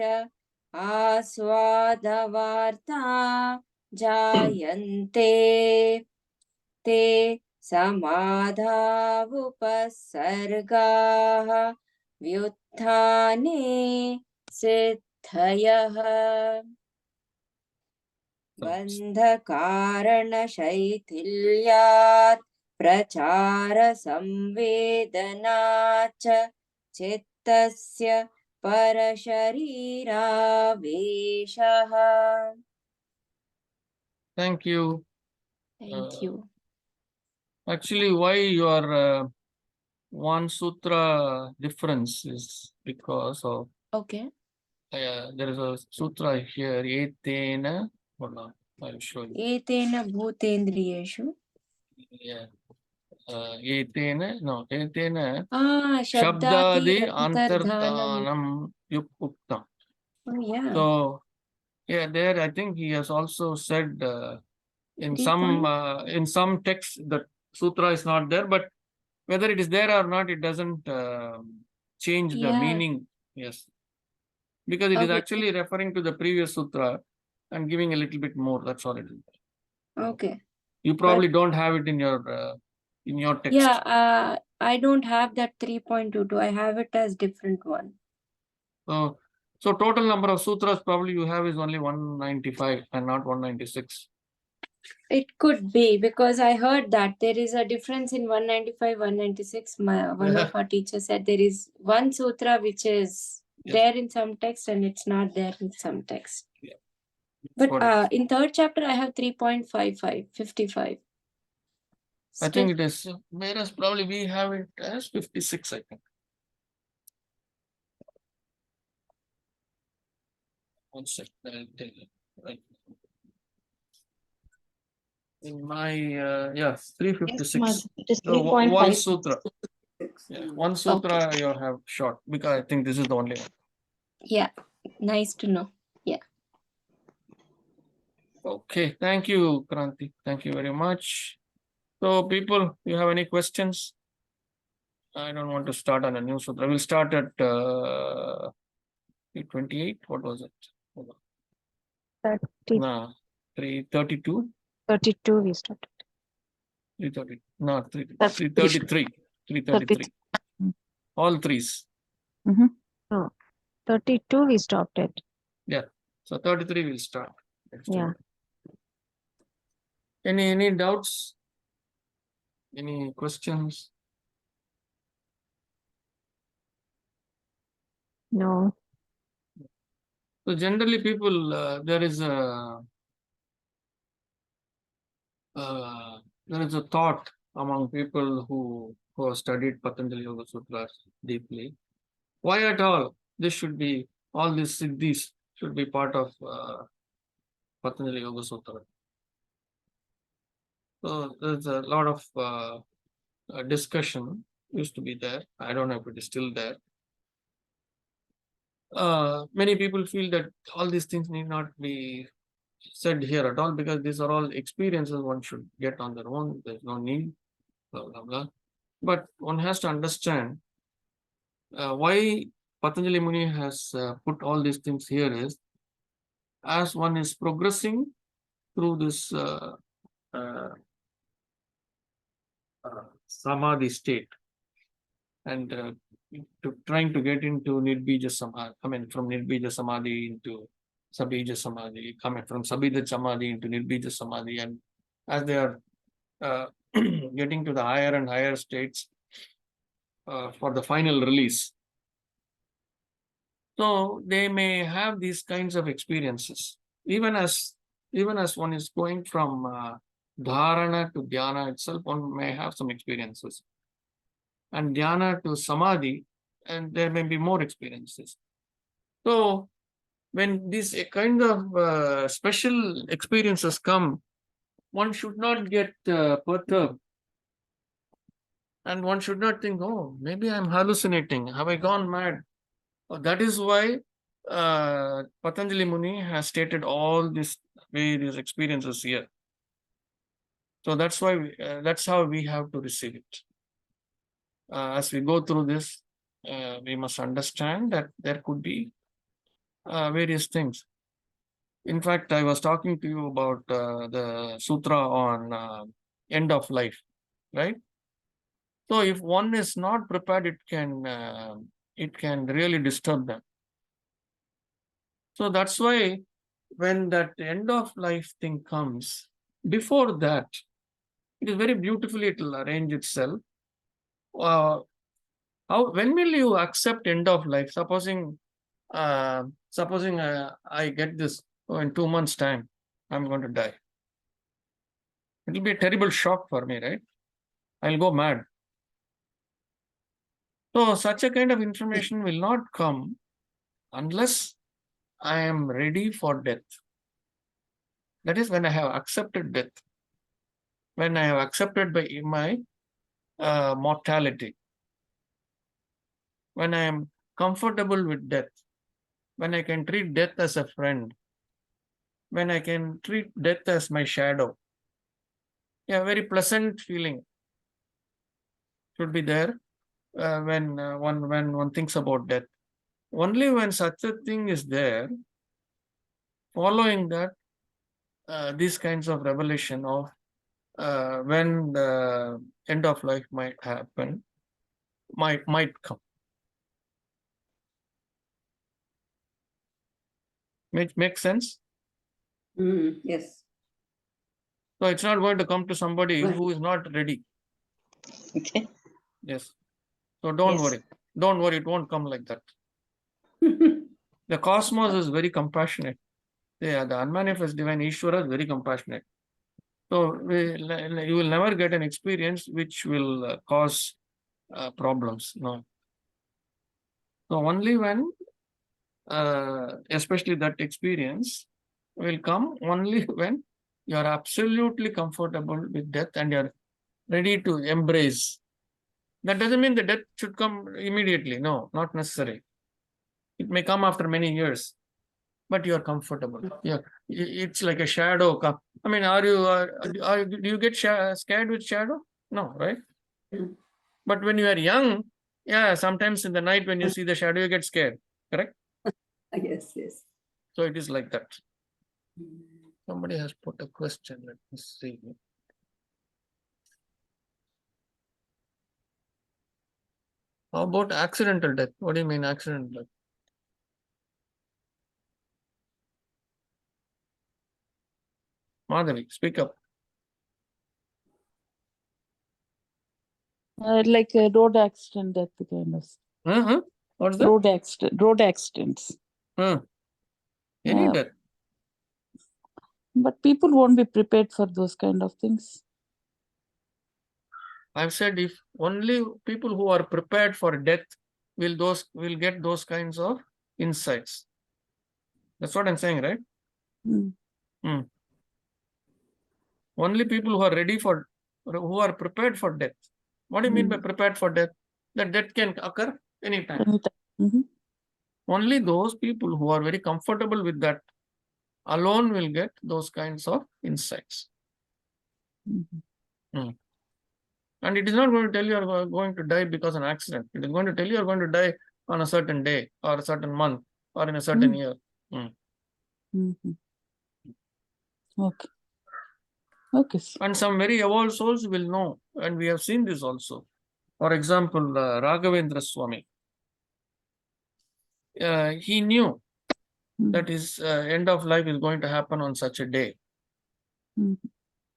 आस्वादवार्ता जायन्ते ते समाधावुपसर्गाः व्युत्थाने सिद्धयः बन्धकारणशैथिल्यात् प्रचारसंवेदनाच्च चित्तस्य परशरीरावेशः. Thank you. Thank you. Actually, why your one sutra difference is because of Okay. there is a sutra here. Etena. Hold on, I'll show you. एतेन भूतेन्द्रियेषु Yeah. Etena. No. Etena. शब्दादि Shabdadi अन्तर्धानम्. antarthanam yukuktam. Oh yeah. So yeah, there I think he has also said in 3 some texts the sutra is not there, but whether it is there or not, it doesn't change the Yeah. meaning. Yes, because it is Okay. actually referring to the previous sutra and giving a little bit more. That's all it is. Okay. You probably don't have it in your text. Yeah, I don't have that 3.22. I have it as different one. So total number of sutras probably you have is only 195 and not 196. It could be because I heard that there is a difference in 195, 196. One of our teachers said there is one sutra which is there in some text and it's not there in some text. Yeah. But What in 3rd chapter, I have 3.55, 55. I think it is, whereas probably we have it as 56, I think. One second, I'll tell you. Right. In my, yeah, 356. It is So one 3.5. sutra. Yeah, one sutra you have short because I think this is the only one. Yeah, nice to know. Yeah. Okay, thank you, Kranti. Thank you very much. So, people, you have any questions? I don't want to start on a new sutra. We'll start at 28. What was it? Hold on. 30, No, 332. 32 we started. 330. No, 30. 333. 333. All threes. Mm-hmm. Oh, 32 we stopped it. So 33 will start. Next Yeah. time. Any doubts? Any questions? No. So generally people, there is a thought among people who who have studied Patanjali Yoga Sutras deeply, why at all this should be, all these siddhis should be part of Patanjali Yoga Sutra. So there's a lot of discussion used to be there. I don't know if it is still there. Many people feel that all these things need not be said here at all because these are all experiences one should get on their own. There's no need, blah, blah, blah. But one has to understand why Patanjali Muni has put all these things here is, as one is progressing through this samadhi state and trying to get into nirbija samadhi, I mean from nirbija samadhi into sabija samadhi, coming from sabija samadhi into nirbija samadhi, and as they are getting to the higher and higher states for the final release. So they may have these kinds of experiences, even as one is going from dharana to dhyana itself, one may have some experiences, and dhyana to samadhi, and there may be more experiences. So when these kind of special experiences come, one should not get perturbed, and one should not think, oh, maybe I'm hallucinating. Have I gone mad? That is why Patanjali Muni has stated all these various experiences here. So that's why that's how we have to receive it. As we go through this, we must understand that there could be various things. In fact, I was talking to you about the sutra on end of life, right? So if one is not prepared, it can really disturb them. So that's why when that end of life thing comes, before that, it is very beautifully, it will arrange itself. When will you accept end of life? Supposing I get this, in 2 months' time, I'm going to die. It will be a terrible shock for me, right? I'll go mad. So such a kind of information will not come unless I am ready for death. That is when I have accepted death. When I have accepted my mortality. When I am comfortable with death. When I can treat death as a friend. When I can treat death as my shadow. Yeah, very pleasant feeling should be there when one thinks about death. Only when such a thing is there, following that, these kinds of revelation of when the end of life might happen, might come. Make sense? Yes. So it's not going to come to somebody who is not ready. Okay. Yes. So don't Yes. worry. Don't worry, it won't come like that. The cosmos is very compassionate. Yeah, the unmanifest divine Ishvara is very compassionate. So you will never get an experience which will cause problems. No. So only when, especially that experience will come only when you are absolutely comfortable with death and you are ready to embrace. That doesn't mean the death should come immediately. No, not necessary. It may come after many years, but you are comfortable. Yeah, it's like a shadow. I mean, do you get scared with shadow? No, right? Mm. But when you are young, yeah, sometimes in the night when you see the shadow, you get scared. Correct? Yes, yes. So it is like that. Somebody has put a question. Let me see. How about accidental death? What do you mean accidental death? Madhavi, speak up. Like a road accident death kind of. Uh-huh. What's that? Road accidents. Any death. But people won't be prepared for those kind of things. I've said if only people who are prepared for death will get those kinds of insights. That's what I'm saying, right? Mm. Only people who are who are prepared for death. What do you mean by prepared for death? That death can occur anytime. Anytime. Mhm. Only those people who are very comfortable with that alone will get those kinds of insights. Mhm. And it is not going to tell you are going to die because of an accident. It is going to tell you are going to die on a certain day or a certain month or in a certain year. Mhm. Okay. Okay, sir. And some very evolved souls will know. And we have seen this also. For example, Raghavendra Swami. He knew that his end of life is going to happen on such a day. Mhm.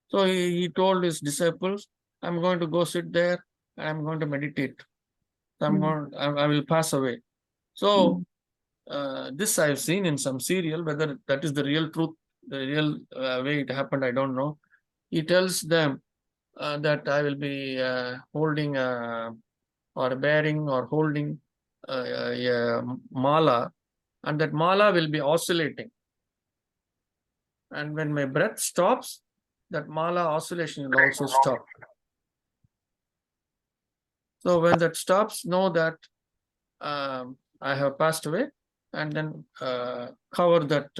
So he told his disciples, I'm going to go sit there and I'm going to meditate. I will pass away. So this I've seen in some serial, whether that is the real truth, the real way it happened, I don't know. He tells them that I will be holding or bearing or holding a mala, and that mala will be oscillating. And when my breath stops, that mala oscillation will also stop. So when that stops, know that I have passed away, and then cover that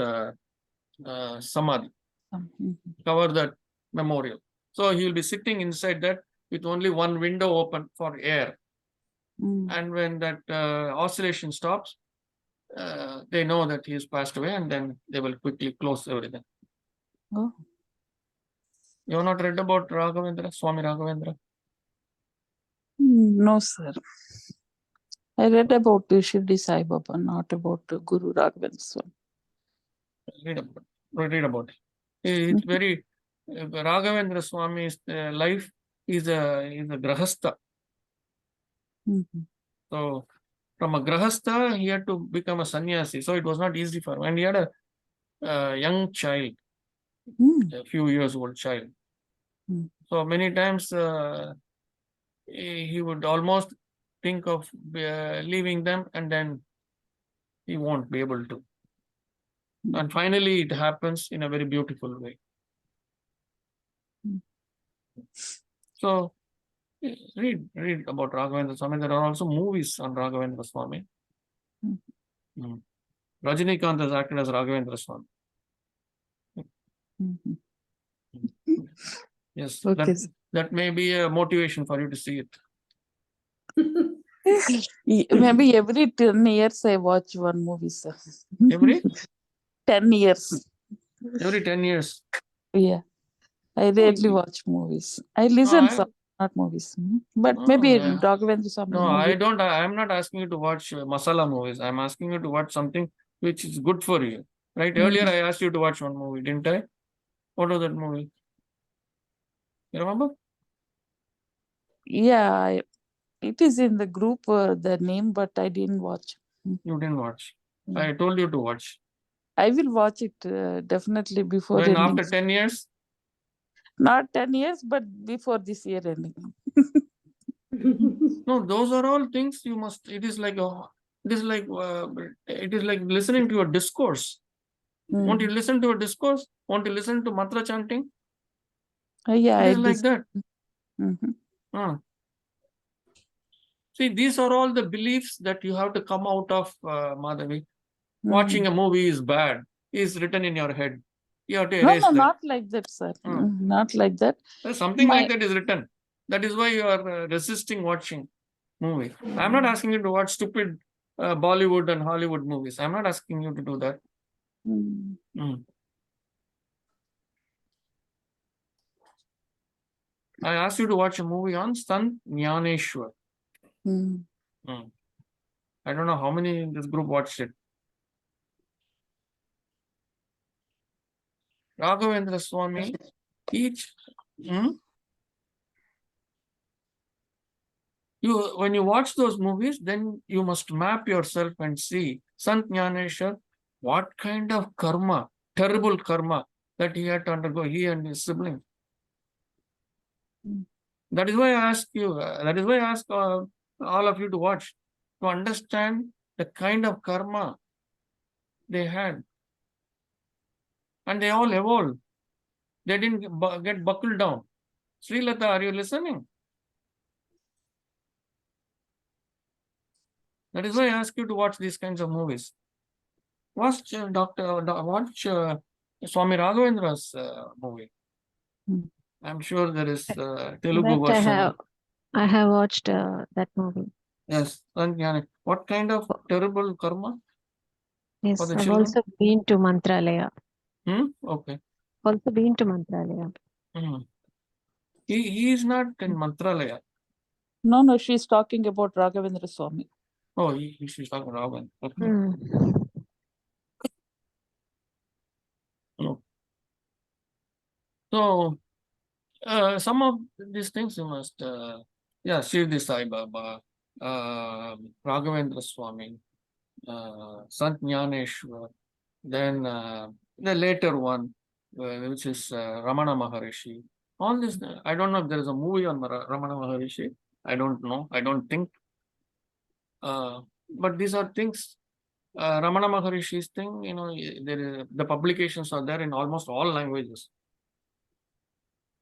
samadhi, cover that memorial. So he will be sitting inside that with only one window open for air. And when that oscillation stops, they know that he has passed away, and then they will quickly close everything. Oh. You have not read about Raghavendra, Swami Raghavendra? No, sir. I read about Shirdi Sai Baba, not about Guru Raghavendra Swami. Read about it. It's very Raghavendra Swami's life is a grahastha. So from a grahastha, he had to become a sannyasi. So it was not easy for him. And he had a young child, a few years old child. So many times he would almost think of leaving them, and then he won't be able to. And finally, it happens in a very beautiful way. So read about Raghavendra Swami. There are also movies on Raghavendra Swami. Rajinikanth has acted as Raghavendra Swami. Yes, Okay. that may be a motivation for you to see it. Maybe every 10 years I watch one movie, sir. Every 10 years. every 10 years. Yeah. I rarely watch movies. I listen some, not movies. But maybe Raghavendra Swami No, movie. I don't. I'm not asking you to watch masala movies. I'm asking you to watch something which is good for you. Right? Earlier, I asked you to watch one movie, didn't I? What was that movie? You remember? Yeah, it is in the group, the name, but I didn't watch. You didn't watch. I told you to watch. I will watch it definitely before When ending. after 10 years? Not 10 years, but before this year ending. No, those are all things you must. It is like listening to a discourse. Want you listen to a discourse? Want to listen to mantra chanting? Yeah, It is like that. See, these are all the beliefs that you have to come out of, Madhavi. Watching a movie is bad, is written in your head. You have to erase No, that. not like that, sir. Not like that. Something like that is written. That is why you are resisting watching movie. I'm not asking you to watch stupid Bollywood and Hollywood movies. I'm not asking you to do that. I asked you to watch a movie on Sant Jnaneshwar. I don't know how many in this group watched it. Raghavendra Swami, when you watch those movies, then you must map yourself and see Sant Jnaneshwar, what kind of karma, terrible karma that he had to undergo, he and his sibling. That is why I ask you, that is why I ask all of you to watch, to understand the kind of karma they had. And they all evolved. They didn't get buckled down. Srilata, are you listening? That is why I ask you to watch these kinds of movies. Watch Swami Raghavendra's movie. Hmm. I'm sure there is Telugu That version. I have watched that movie. Yes. What kind of terrible karma for Yes, the I've children? also been to Mantralaya. Okay. Also been to Mantralaya. Hmm. He is not in Mantralaya. No, she's talking about Raghavendra Swami. Oh, she's talking Raghavan. Okay. Hmm. No. So, some of these things you must, Shirdi Sai Baba, Raghavendra Swami, Sant Jnaneshwar, then the later one, which is Ramana Maharishi. All this, I don't know if there is a movie on Ramana Maharishi. I don't know. I don't think. But these are things. Ramana Maharishi's thing, the publications are there in almost all languages.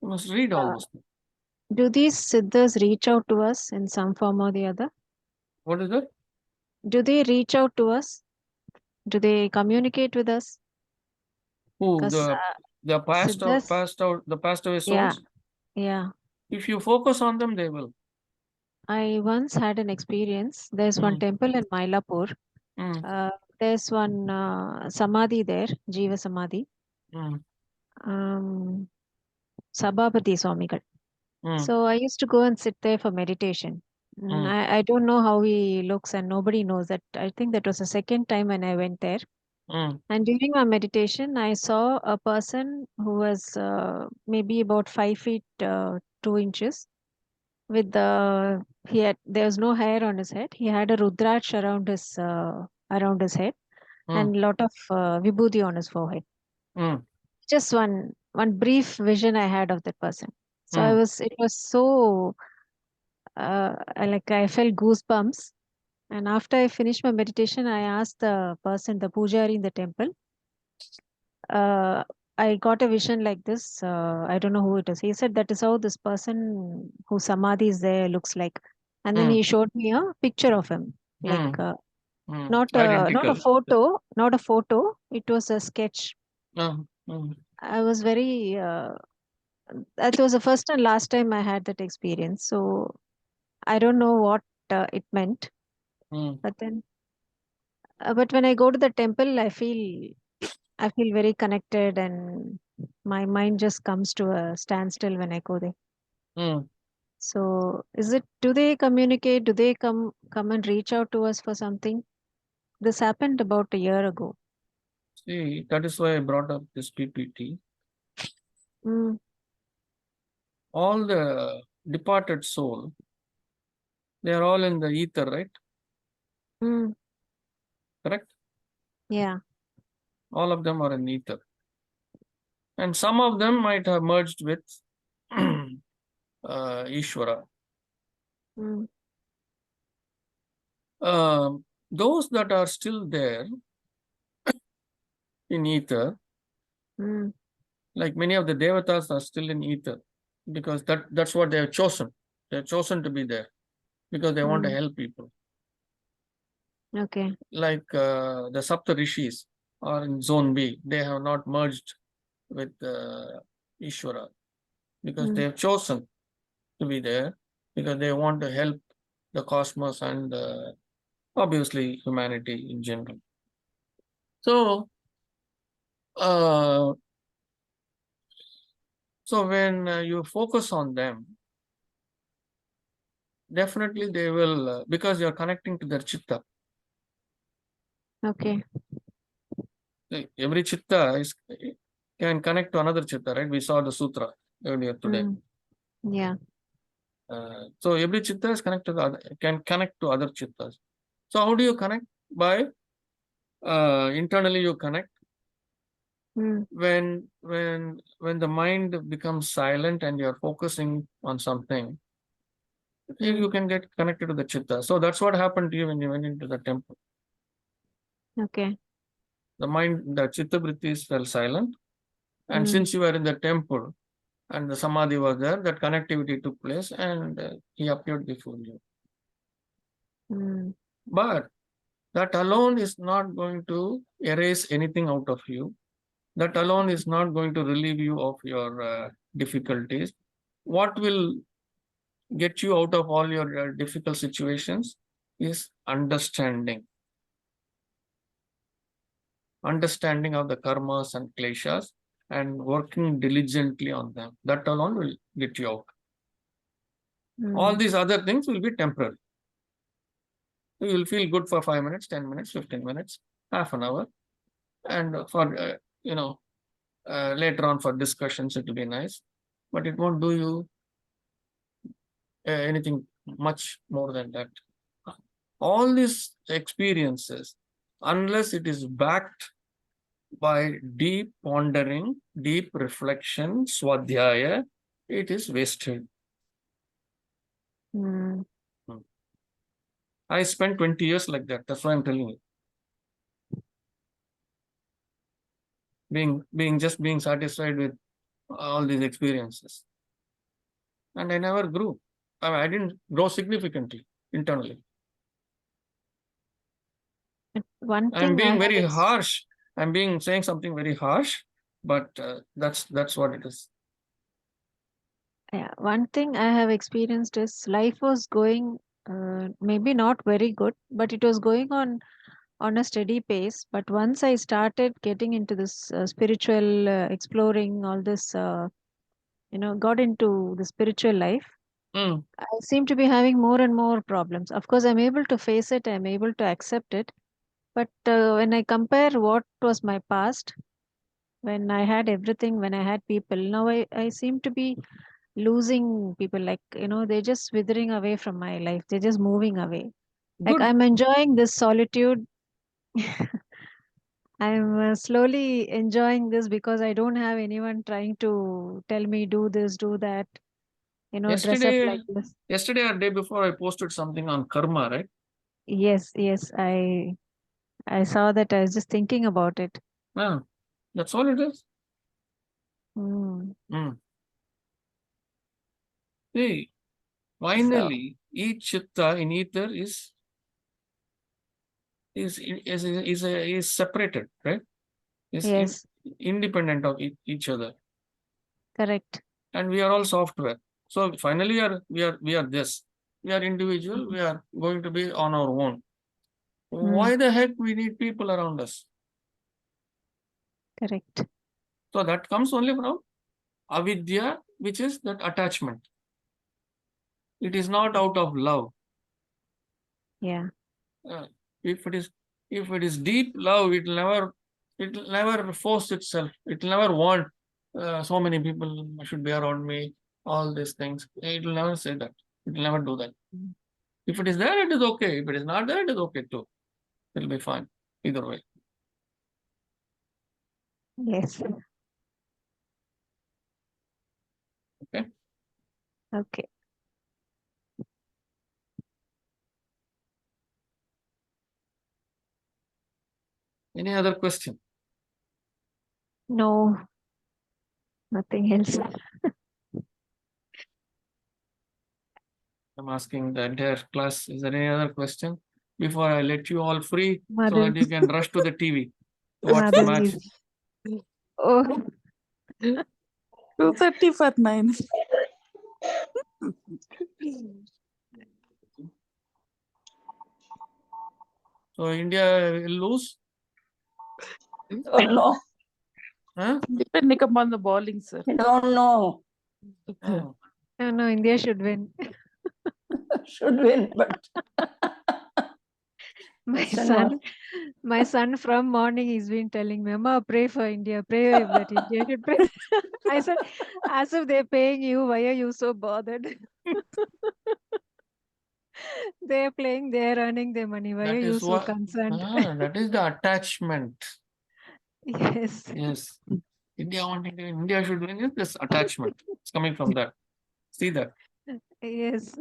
You must read all this. Do these siddhas reach out to us in some form or the other? What is that? Do they reach out to us? Do they communicate with us? Who Because the passed away yeah, souls? yeah. If you focus on them, they will. I once had an experience. There's one temple in Mylapore. Mm, There's one samadhi there, Jiva Samadhi. mm, Sabhapati Swamigal. mm, So I used to go and sit there for meditation. mm, I don't know how he looks, and nobody knows that. I think that was the second time when I went there. mm, And during my meditation, I saw a person who was maybe about 5 feet 2 inches. With there was no hair on his head. He had a rudraksh around his head, mm, and lot of vibhuti on his forehead. mm, Just one brief vision I had of that person. So mm, it was so I felt goosebumps. And after I finished my meditation, I asked the person, the pujari in the temple, uh, I got a vision like this. I don't know who it is. He said that is how this person who samadhi is there looks like. And then mm, he showed me a picture of him, like mm, mm. not a Identical. photo, not a photo. It was a sketch. Mm, mm, I was very. That was the first and last time I had that experience. So I don't know what it meant. mm, But when I go to the temple, I feel very connected, and my mind just comes to a standstill when I go there. mm. So do they communicate? Do they come and reach out to us for something? This happened about a year ago. See, that is why I brought up this PPT. Mm, All the departed soul, they are all in the ether, right? mm, Correct? yeah. All of them are in ether. And some of them might have merged with Ishvara. Mm, Those that are still there in ether, mm, like many of the devatas are still in ether, because that's what they have chosen. They have chosen to be there because they want to help people. okay. Like the Sapta Rishis are in zone B. They have not merged with Ishvara because they have chosen to be there because they want to help the cosmos and obviously humanity in general. So, when you focus on them, definitely they will, because you're connecting to their chitta. Okay. Every chitta can connect to another chitta, right? We saw the sutra earlier today. Yeah. So every chitta is connected can connect to other chittas. So how do you connect? By internally you connect. When when the mind becomes silent and you're focusing on something, you can get connected to the chitta. So that's what happened to you when you went into the temple. Okay. The mind, the chitta vrittis fell silent. And Mm. since you were in the temple and the samadhi was there, that connectivity took place and he appeared before you. Mm. But that alone is not going to erase anything out of you. That alone is not going to relieve you of your difficulties. What will get you out of all your difficult situations is understanding. Understanding of the karmas and kleshas and working diligently on them. That alone will get you out. All Mm. these other things will be temporary. You will feel good for 5 minutes, 10 minutes, 15 minutes, half an hour. And for, later on for discussions, it will be nice. But it won't do you anything much more than that. All these experiences, unless it is backed by deep pondering, deep reflection, swadhyaya, it is wasted. Mm. I spent 20 years like that. That's why I'm telling you. Being satisfied with all these experiences. And I never grew. I didn't grow significantly internally. One I'm thing I being have very harsh. I'm saying something very harsh, but that's what it is. Yeah, one thing I have experienced is life was going maybe not very good, but it was going on a steady pace. But once I started getting into this spiritual exploring, all this, got into the spiritual life, Mm. I seem to be having more and more problems. Of course, I'm able to face it, I'm able to accept it. But when I compare what was my past, when I had everything, when I had people, now I seem to be losing people. Like, they're just withering away from my life. They're just moving away. Like, Good. I'm enjoying this solitude. I'm slowly enjoying this because I don't have anyone trying to tell me, do this, do that, dress up like this. Yesterday or day before, I posted something on karma, right? Yes, yes. I saw that. I was just thinking about it. Yeah, that's all it is. Mm. Mm. See, So, finally, each chitta in ether is separated, right? Is yes, independent of each other, correct. and we are all software. So finally, we are this. We are individual. We are going to be on our own. Why the heck we need people around us? Correct. So that comes only from avidya, which is that attachment. It is not out of love. Yeah. Uh, if it is deep love, it'll never force itself. It'll never want so many people should be around me. All these things. It will never say that. It will never do that. If it is there, it is okay. If it is not there, it is okay too. It'll be fine. Either way. Yes. Okay. Okay. Any other question? No, nothing else. I'm asking the entire class. Is there any other question before I let you all free so Mother, that you can rush to the TV to watch the mother match? is. Oh, 2:30 for 9. So India will lose? Don't know. Huh? Depending upon the bowling, sir. I don't know. Oh. no, India should win. Should win, but My Question son, my son from morning he's been telling me, Mama, pray for India, pray that India should pray. I said, as if they're paying you, why are you so bothered? They're playing, they're earning their money. Why That are you is so what concerned? that is the attachment. Yes. Yes. India wanting to win, India should win. This attachment. It's coming from that. See that. Yes.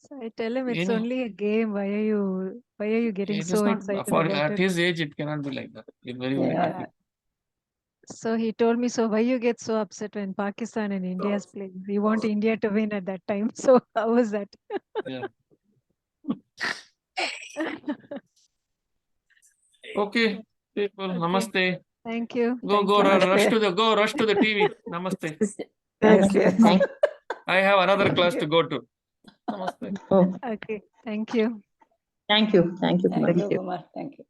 So I tell him it's Any- only a game. Why are you getting It is so not excited for about at it? his age. It cannot be like that. It's very very Yeah. difficult. So he told me, so why you get so upset when Pakistan and India is playing? You want India to win at that time. So how was that? Yeah. Okay, people. Okay. Namaste. Thank you. Go Thank go you. Namaste. rush to the TV. Namaste. Thank you. Thank I have another class to go to. Namaste. Oh, Okay. Thank you. thank you. Thank you. Thank Kumar. you, Kumar. Thank you.